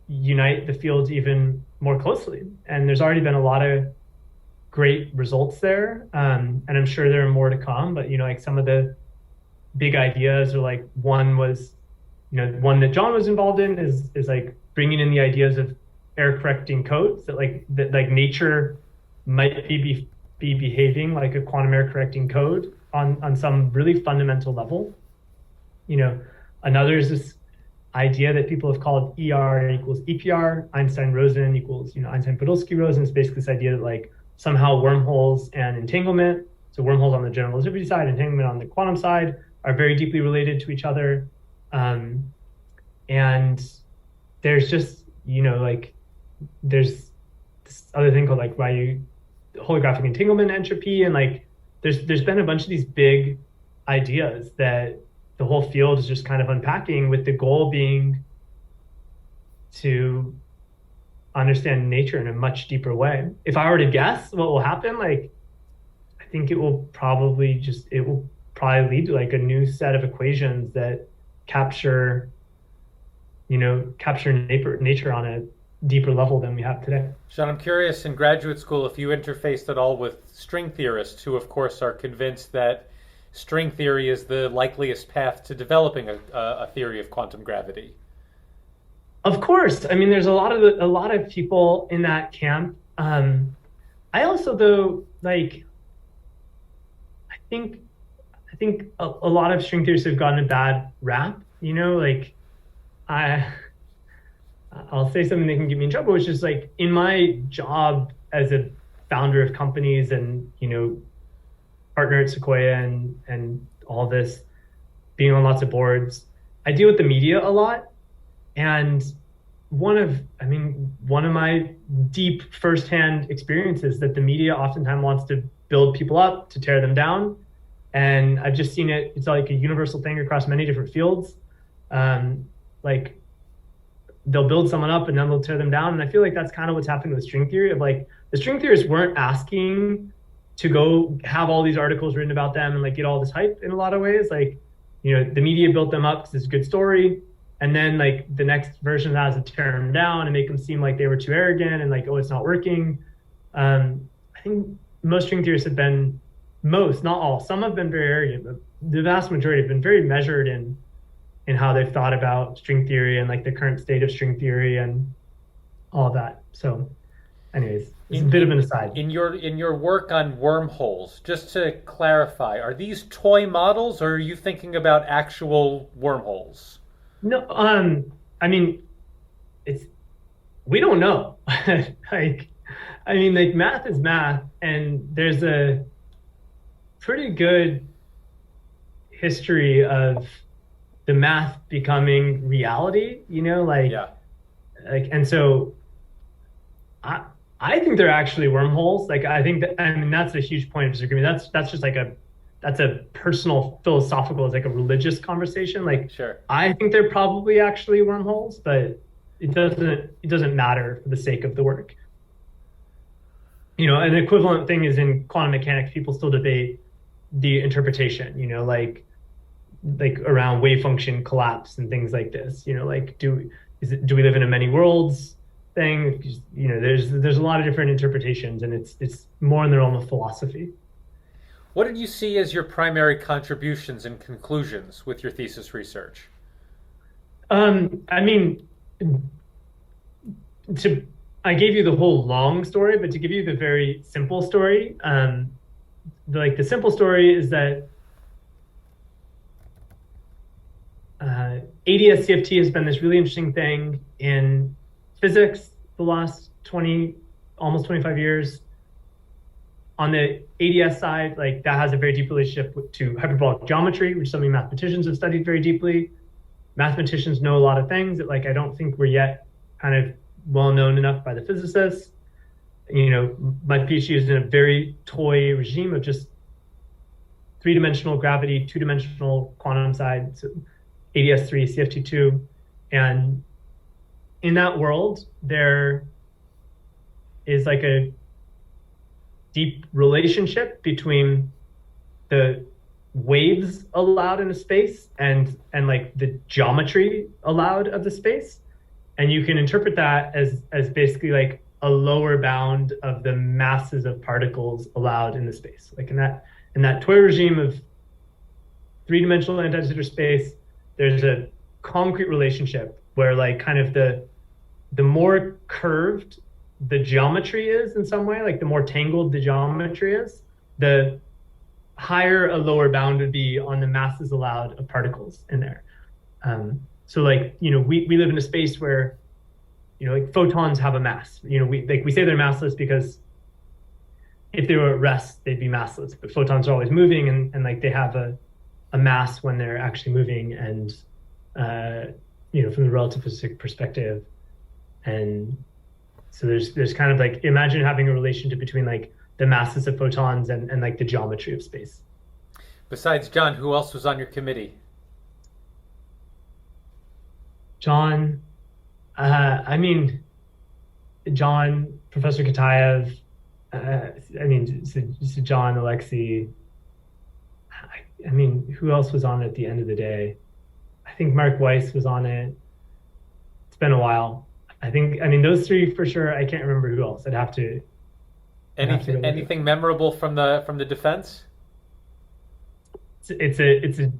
unite the fields even more closely. And there's already been a lot of great results there. And I'm sure there are more to come, but, you know, like some of the big ideas are like, one was, you know, one that John was involved in is like bringing in the ideas of error correcting codes that nature might be behaving like a quantum error correcting code on some really fundamental level. Another is this idea that people have called ER equals EPR, Einstein-Rosen equals, Einstein-Podolsky-Rosen. It's basically this idea that like somehow wormholes and entanglement, so wormholes on the general relativity side, entanglement on the quantum side, are very deeply related to each other. And there's just, there's this other thing called like holographic entanglement entropy. And like, there's been a bunch of these big ideas that the whole field is just kind of unpacking, with the goal being to understand nature in a much deeper way. If I were to guess what will happen, like, I think it will probably lead to like a new set of equations that capture nature on a deeper level than we have today. Shaun, I'm curious, in graduate school, if you interfaced at all with string theorists who, of course, are convinced that string theory is the likeliest path to developing a theory of quantum gravity. Of course. I mean, there's a lot of people in that camp. I also, though, like, I think a lot of string theorists have gotten a bad rap. Like, I'll say something that can get me in trouble, which is like, in my job as a founder of companies and partner at Sequoia and all this, being on lots of boards, I deal with the media a lot. And one of my deep firsthand experiences that the media oftentimes wants to build people up to tear them down. And I've just seen it. It's like a universal thing across many different fields. Like, they'll build someone up and then they'll tear them down. And I feel like that's kind of what's happening with string theory. Of like, the string theorists weren't asking to go have all these articles written about them and like get all this hype in a lot of ways. Like, the media built them up because it's a good story. And then like the next version of that is to tear them down and make them seem like they were too arrogant and like, oh, it's not working. I think most string theorists have been, not all, some have been very arrogant, but the vast majority have been very measured in how they've thought about string theory and like the current state of string theory and all of that. So anyways, it's a bit of an aside. In your work on wormholes, just to clarify, are these toy models or are you thinking about actual wormholes? No, I mean, we don't know. Like, math is math, and there's a pretty good history of the math becoming reality, and so I think they're actually wormholes. Like, I think that's a huge point of disagreement. That's just like that's a personal philosophical, it's like a religious conversation. Like, sure, I think they're probably actually wormholes, but it doesn't matter for the sake of the work. An equivalent thing is in quantum mechanics, people still debate the interpretation, like around wave function collapse and things like this. Like, do we live in a many worlds thing? There's a lot of different interpretations, and it's more in the realm of philosophy. What did you see as your primary contributions and conclusions with your thesis research? I gave you the whole long story, but to give you the very simple story, the simple story is that ADS CFT has been this really interesting thing in physics the last almost 25 years. On the ADS side, like, that has a very deep relationship to hyperbolic geometry, which is something mathematicians have studied very deeply. Mathematicians know a lot of things that, like, I don't think were yet kind of well known enough by the physicists. My PhD is in a very toy regime of just three-dimensional gravity, two-dimensional quantum side, so ADS3, CFT2. And in that world, there is like a deep relationship between the waves allowed in a space and like the geometry allowed of the space. And you can interpret that as basically like a lower bound of the masses of particles allowed in the space. Like in that toy regime of three-dimensional anti-de Sitter space, there's a concrete relationship where, like, kind of the more curved the geometry is in some way, like the more tangled the geometry is, the higher a lower bound would be on the masses allowed of particles in there. So like, we live in a space where, like photons have a mass. We say they're massless because if they were at rest, they'd be massless. But photons are always moving, and like they have a mass when they're actually moving, and from the relativistic perspective. And so there's kind of like, imagine having a relationship between like the masses of photons and like the geometry of space. Besides John, who else was on your committee? John, John, Professor Katayev, so John, Alexei. Who else was on it at the end of the day? I think Mark Weiss was on it. It's been a while. Those three for sure. I can't remember who else. Anything memorable from the defense? It's a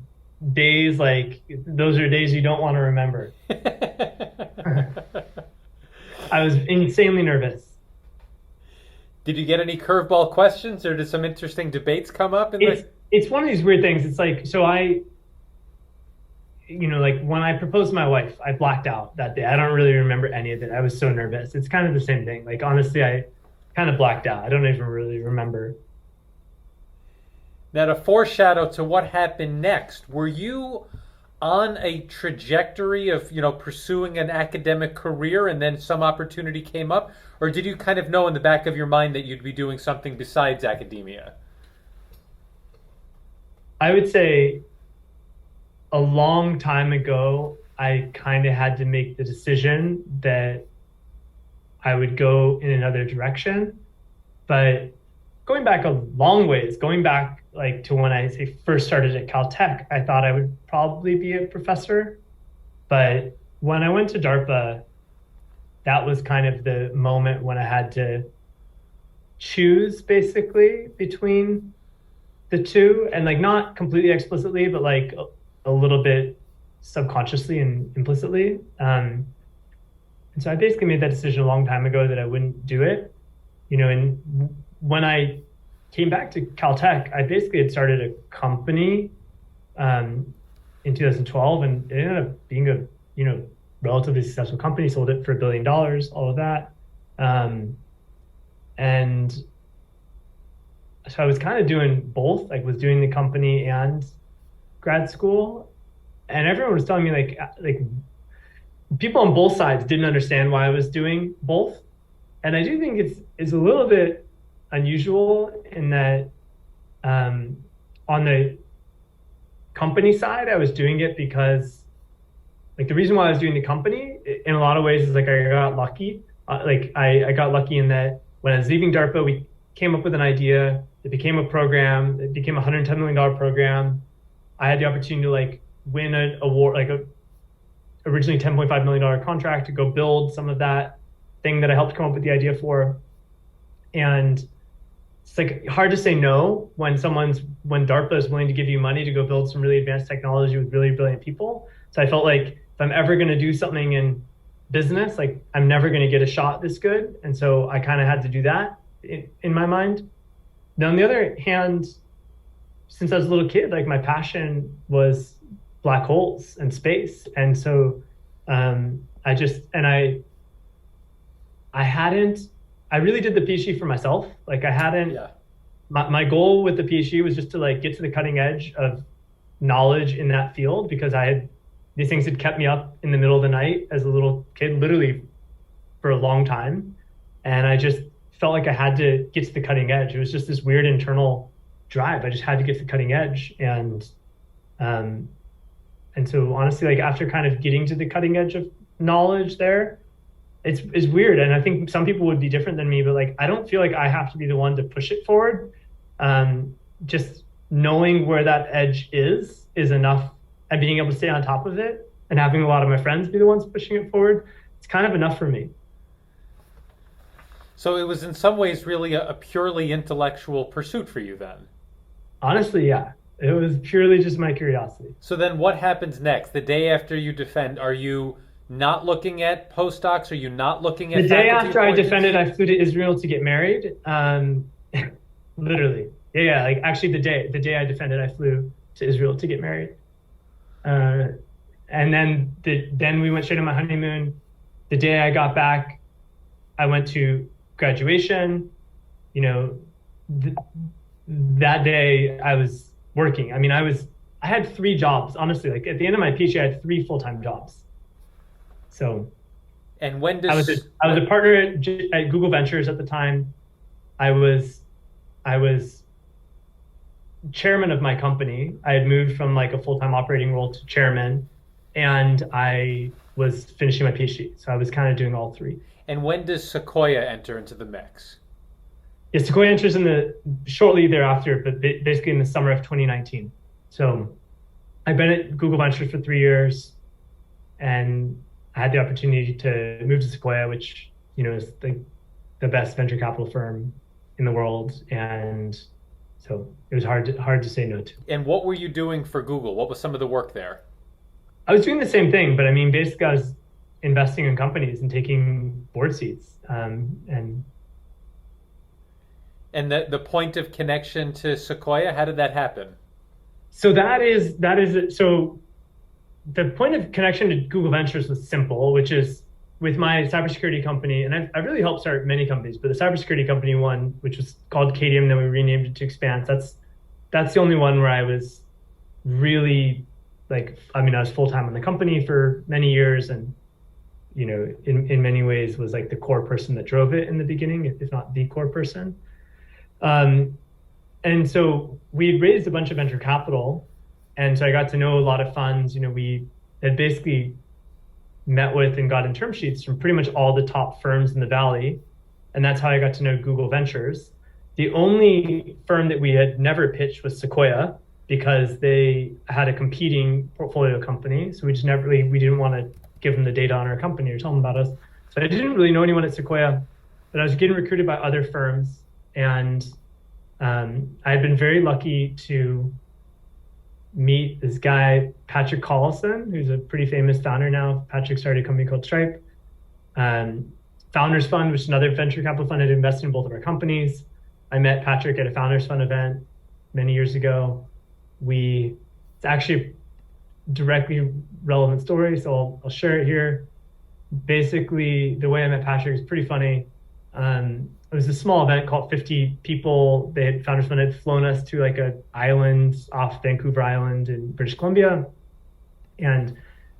days, like those are days you don't want to remember. I was insanely nervous. Did you get any curveball questions, or did some interesting debates come up? It's one of these weird things. It's like, so like when I proposed to my wife, I blacked out that day. I don't really remember any of it. I was so nervous. It's kind of the same thing. Like, honestly, I kind of blacked out. I don't even really remember. Now, to foreshadow to what happened next, were you on a trajectory of, pursuing an academic career and then some opportunity came up? Or did you kind of know in the back of your mind that you'd be doing something besides academia? I would say a long time ago, I kind of had to make the decision that I would go in another direction. But going back a long ways, going back like to when I first started at Caltech, I thought I would probably be a professor. But when I went to DARPA, that was kind of the moment when I had to choose basically between the two, and like not completely explicitly, but like a little bit subconsciously and implicitly. And so I basically made that decision a long time ago that I wouldn't do it, and when I came back to Caltech, I basically had started a company in 2012, and it ended up being a relatively successful company. Sold it for $1 billion, all of that, and so I was kind of doing both. Like, was doing the company and grad school, and everyone was telling me like people on both sides didn't understand why I was doing both, and I do think it's a little bit unusual in that on the company side, I was doing it because like the reason why I was doing the company in a lot of ways is like I got lucky. I got lucky in that when I was leaving DARPA, we came up with an idea. It became a program. It became a $110 million program. I had the opportunity to like win an award, like a originally $10.5 million contract to go build some of that thing that I helped come up with the idea for. And it's like hard to say no when DARPA is willing to give you money to go build some really advanced technology with really brilliant people. So I felt like if I'm ever going to do something in business, like I'm never going to get a shot this good. And so I kind of had to do that in my mind. Now, on the other hand, since I was a little kid, like my passion was black holes and space. And so I really did the PhD for myself. Like my goal with the PhD was just to like get to the cutting edge of knowledge in that field, because these things had kept me up in the middle of the night as a little kid, literally for a long time. And I just felt like I had to get to the cutting edge. It was just this weird internal drive. I just had to get to the cutting edge. And so honestly, like after kind of getting to the cutting edge of knowledge there, it's weird. And I think some people would be different than me, but like, I don't feel like I have to be the one to push it forward. Just knowing where that edge is enough, and being able to stay on top of it and having a lot of my friends be the ones pushing it forward, it's kind of enough for me. So it was in some ways really a purely intellectual pursuit for you then? Honestly, yeah. It was purely just my curiosity. So then what happens next? The day after you defend, are you not looking at postdocs? Are you not looking at the day after I defended, I flew to Israel to get married. Literally. Yeah, like actually the day I defended, I flew to Israel to get married. Uh, and then we went straight on my honeymoon. The day I got back, I went to graduation. You know, th that day I was working. I mean, I had three jobs, honestly. Like at the end of my PhD, I had three full-time jobs. So And when I was a, does I was when, a partner at Google Ventures at the time. I was I was chairman of my company. I had moved from like a full-time operating role to chairman, and I was finishing my PhD. So I was kind of doing all three. and when does Sequoia enter into the mix? Yeah, Sequoia enters in the shortly thereafter, but basically in the summer of 2019. So I've been at Google Ventures for 3 years, and I had the opportunity to move to Sequoia, which is the best venture capital firm in the world, and so it was hard to say no to. And what were you doing for Google? What was some of the work there? I was doing the same thing, but I mean, basically, I was investing in companies and taking board seats, and And the point of connection to Sequoia, how did that happen? so that is it. So the point of connection to Google Ventures was simple, which is with my cybersecurity company, and I've really helped start many companies, but the cybersecurity company one, which was called Cadium, then we renamed it to Expanse. That's the only one where I was really like, I mean, I was full time on the company for many years, and in many ways was like the core person that drove it in the beginning, if not the core person. Um, and so we had raised a bunch of venture capital, and so I got to know a lot of funds. We had basically met with and got in term sheets from pretty much all the top firms in the Valley. And that's how I got to know Google Ventures. The only firm that we had never pitched was Sequoia, because they had a competing portfolio company. So we just never really, we didn't want to give them the data on our company or tell them about us. So I didn't really know anyone at Sequoia, but I was getting recruited by other firms. And I had been very lucky to meet this guy, Patrick Collison, who's a pretty famous founder now. Patrick started a company called Stripe. Founders Fund, which is another venture capital fund, had invested in both of our companies. I met Patrick at a Founders Fund event many years ago. It's actually a directly relevant story, so I'll share it here. Basically, the way I met Patrick is pretty funny. It was a small event called 50 people. Founders Fund had flown us to like an island off Vancouver Island in British Columbia. And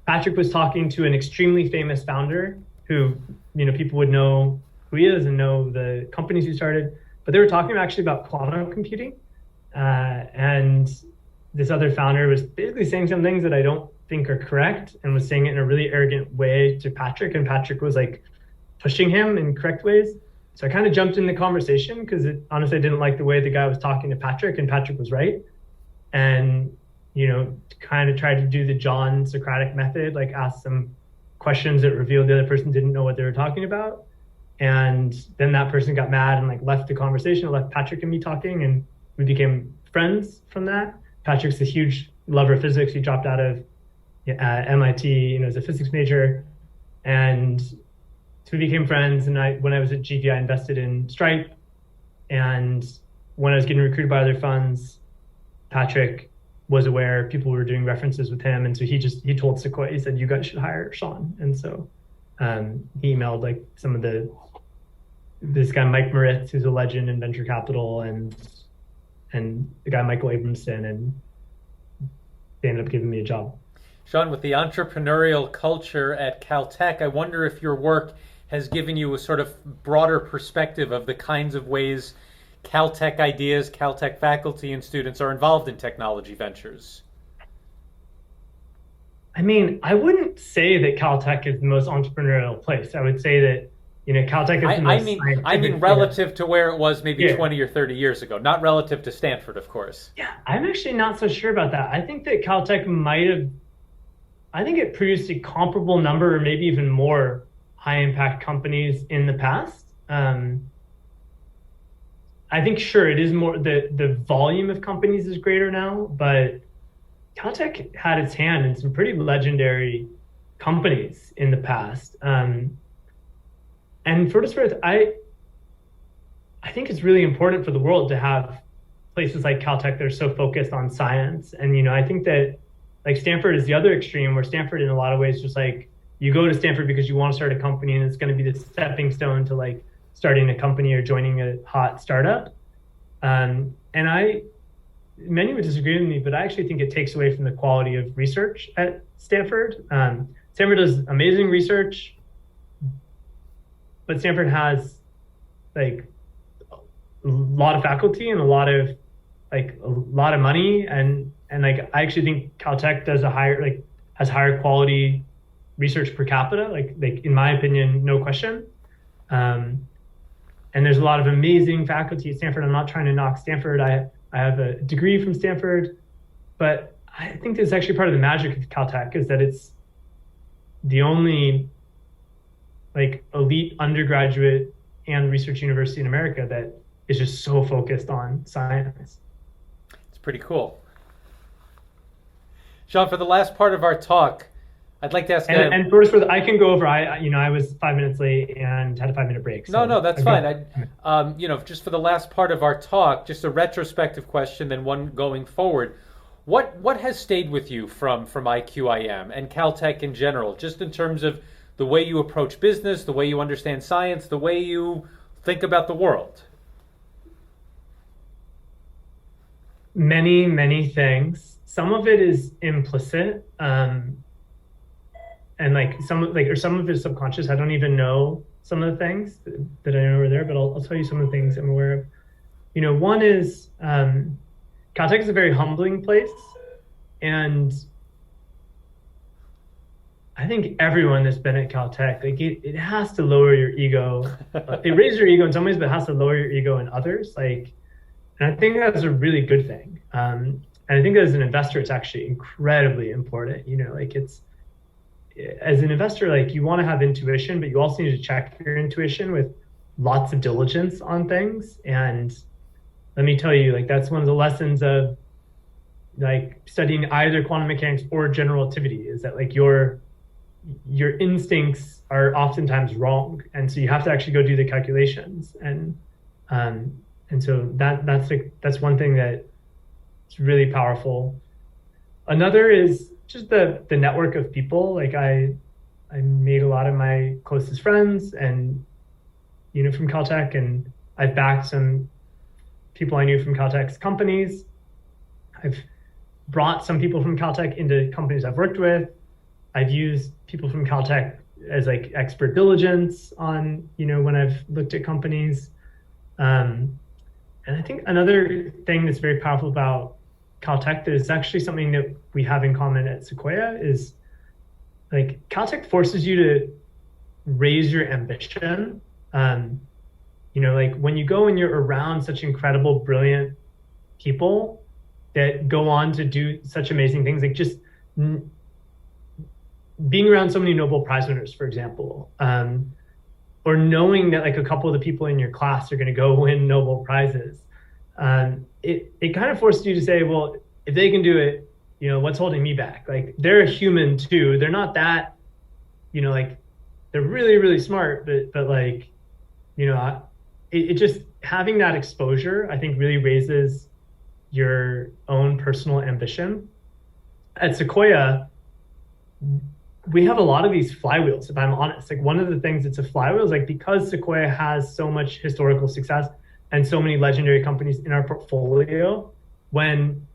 Patrick was talking to an extremely famous founder who, people would know who he is and know the companies he started. But they were talking actually about quantum computing. And this other founder was basically saying some things that I don't think are correct, and was saying it in a really arrogant way to Patrick. And Patrick was like pushing him in correct ways. So I kind of jumped in the conversation because honestly, I didn't like the way the guy was talking to Patrick, and Patrick was right. And, kind of tried to do the John Socratic method, like ask some questions that revealed the other person didn't know what they were talking about. And then that person got mad and like left the conversation, left Patrick and me talking, and we became friends from that. Patrick's a huge lover of physics. He dropped out of MIT, as a physics major. And so we became friends. And when I was at GV, I invested in Stripe. And when I was getting recruited by other funds, Patrick was aware people were doing references with him. And so he told Sequoia, he said, you guys should hire Shaun. And so he emailed like this guy, Mike Moritz, who's a legend in venture capital, and the guy, Michael Abramson, and they ended up giving me a job. Shaun, with the entrepreneurial culture at Caltech, I wonder if your work has given you a sort of broader perspective of the kinds of ways Caltech ideas, Caltech faculty and students are involved in technology ventures. I mean, I wouldn't say that Caltech is the most entrepreneurial place. I would say that, Caltech is the most scientific. I mean relative to where it was maybe Yeah. 20 or 30 years ago, not relative to Stanford, of course. Yeah, I'm actually not so sure about that. I think that Caltech I think it produced a comparable number or maybe even more high impact companies in the past. I think, sure, it is more, the volume of companies is greater now, but Caltech had its hand in some pretty legendary companies in the past. And for what it's worth, I think it's really important for the world to have places like Caltech that are so focused on science. And, I think that like Stanford is the other extreme, where Stanford in a lot of ways just like you go to Stanford because you want to start a company and it's going to be the stepping stone to like starting a company or joining a hot startup. And many would disagree with me, but I actually think it takes away from the quality of research at Stanford. Stanford does amazing research, but Stanford has like a lot of faculty and a lot of money, and like I actually think Caltech does has higher quality research per capita, like in my opinion, no question. And there's a lot of amazing faculty at Stanford. I'm not trying to knock Stanford. I have a degree from Stanford, but I think that's actually part of the magic of Caltech, is that it's the only like elite undergraduate and research university in America that is just so focused on science. It's pretty cool. Shaun, for the last part of our talk, I'd like to ask. And first, I can go over. I was 5 minutes late and had a 5-minute break. So no, that's fine. Just for the last part of our talk, just a retrospective question, then one going forward. What has stayed with you from IQIM and Caltech in general, just in terms of the way you approach business, the way you understand science, the way you think about the world? Many, many things. Some of it is implicit. And some of it is subconscious. I don't even know some of the things that I know are there, but I'll tell you some of the things I'm aware of. One is Caltech is a very humbling place, and I think everyone that's been at Caltech, like it has to lower your ego. It raises your ego in some ways, but it has to lower your ego in others. And I think that's a really good thing. And I think as an investor, it's actually incredibly important. As an investor, like you want to have intuition, but you also need to check your intuition with lots of diligence on things. And let me tell you, like that's one of the lessons of like studying either quantum mechanics or general relativity, is that like your instincts are oftentimes wrong, and so you have to actually go do the calculations. And so that's one thing that is really powerful. Another is just the network of people. Like I made a lot of my closest friends and from Caltech, and I've backed some people I knew from Caltech's companies. I've brought some people from Caltech into companies I've worked with. I've used people from Caltech as like expert diligence on when I've looked at companies. And I think another thing that's very powerful about Caltech that is actually something that we have in common at Sequoia is like Caltech forces you to raise your ambition. Like when you go and you're around such incredible, brilliant people that go on to do such amazing things, like just being around so many Nobel Prize winners, for example, or knowing that like a couple of the people in your class are going to go win Nobel Prizes. It kind of forces you to say, well, if they can do it, what's holding me back? Like they're a human too. They're not that, like they're really, really smart, but like, it just having that exposure, I think really raises your own personal ambition. At Sequoia, we have a lot of these flywheels, if I'm honest. Like one of the things that's a flywheel is like because Sequoia has so much historical success and so many legendary companies in our portfolio, when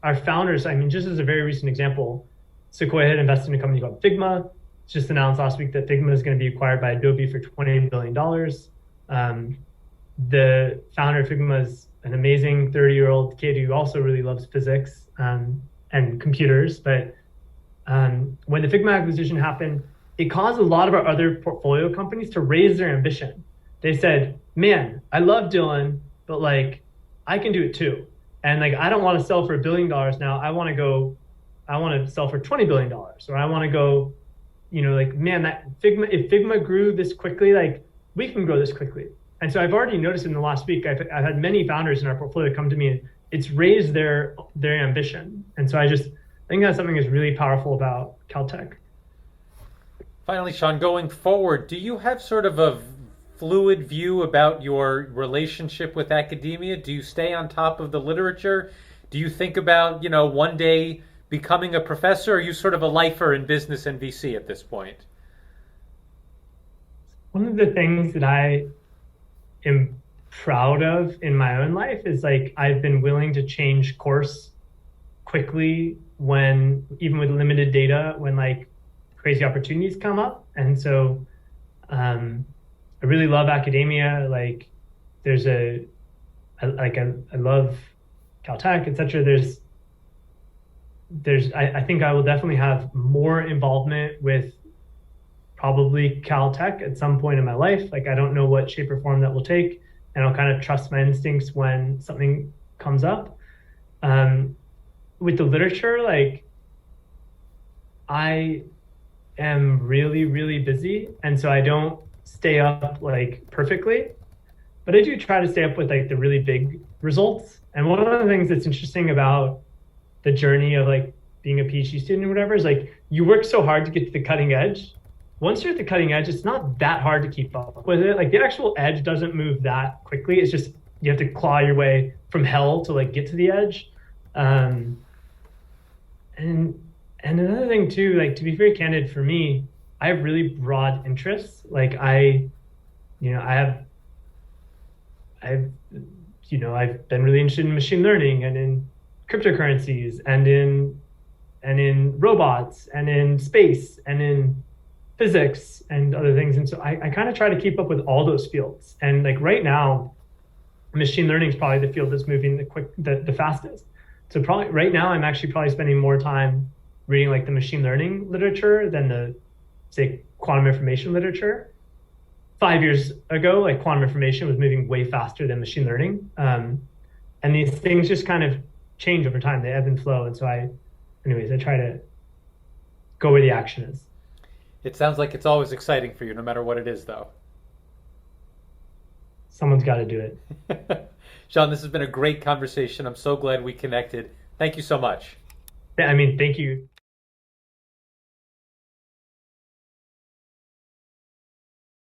our founders, just as a very recent example, Sequoia had invested in a company called Figma. It's just announced last week that Figma is going to be acquired by Adobe for $20 billion. The founder of Figma is an amazing 30-year-old kid who also really loves physics and computers. But when the Figma acquisition happened, it caused a lot of our other portfolio companies to raise their ambition. They said, man, I love Dylan, but like, I can do it too. And like, I don't want to sell for $1 billion now. I want to sell for $20 billion. Or I want to go, like, man, if Figma grew this quickly, like we can grow this quickly. And so I've already noticed in the last week, I've had many founders in our portfolio come to me and it's raised their ambition. And so I think that's something that's really powerful about Caltech. Finally, Shaun, going forward, do you have sort of a fluid view about your relationship with academia? Do you stay on top of the literature? Do you think about, one day becoming a professor? Or are you sort of a lifer in business and VC at this point? One of the things that I am proud of in my own life is like I've been willing to change course quickly when even with limited data when like crazy opportunities come up. And so I really love academia. Like I love Caltech, etc. I think I will definitely have more involvement with probably Caltech at some point in my life. Like I don't know what shape or form that will take, and I'll kind of trust my instincts when something comes up. With the literature, like I am really, really busy, and so I don't stay up like perfectly, but I do try to stay up with like the really big results. And one of the things that's interesting about the journey of like being a PhD student or whatever is like you work so hard to get to the cutting edge. Once you're at the cutting edge, it's not that hard to keep up with it. Like the actual edge doesn't move that quickly. It's just you have to claw your way from hell to like get to the edge. And another thing too, like to be very candid for me, I have really broad interests. Like I've been really interested in machine learning and in cryptocurrencies and in robots and in space and in physics and other things. And so I kind of try to keep up with all those fields. And like right now, machine learning is probably the field that's moving the fastest. So probably right now, I'm actually probably spending more time reading like the machine learning literature than the, say, quantum information literature. 5 years ago, like quantum information was moving way faster than machine learning. And these things just kind of change over time. They ebb and flow. And so I try to go where the action is. It sounds like it's always exciting for you, no matter what it is, though. Someone's got to do it. Shaun, this has been a great conversation. I'm so glad we connected. Thank you so much. I mean, thank you.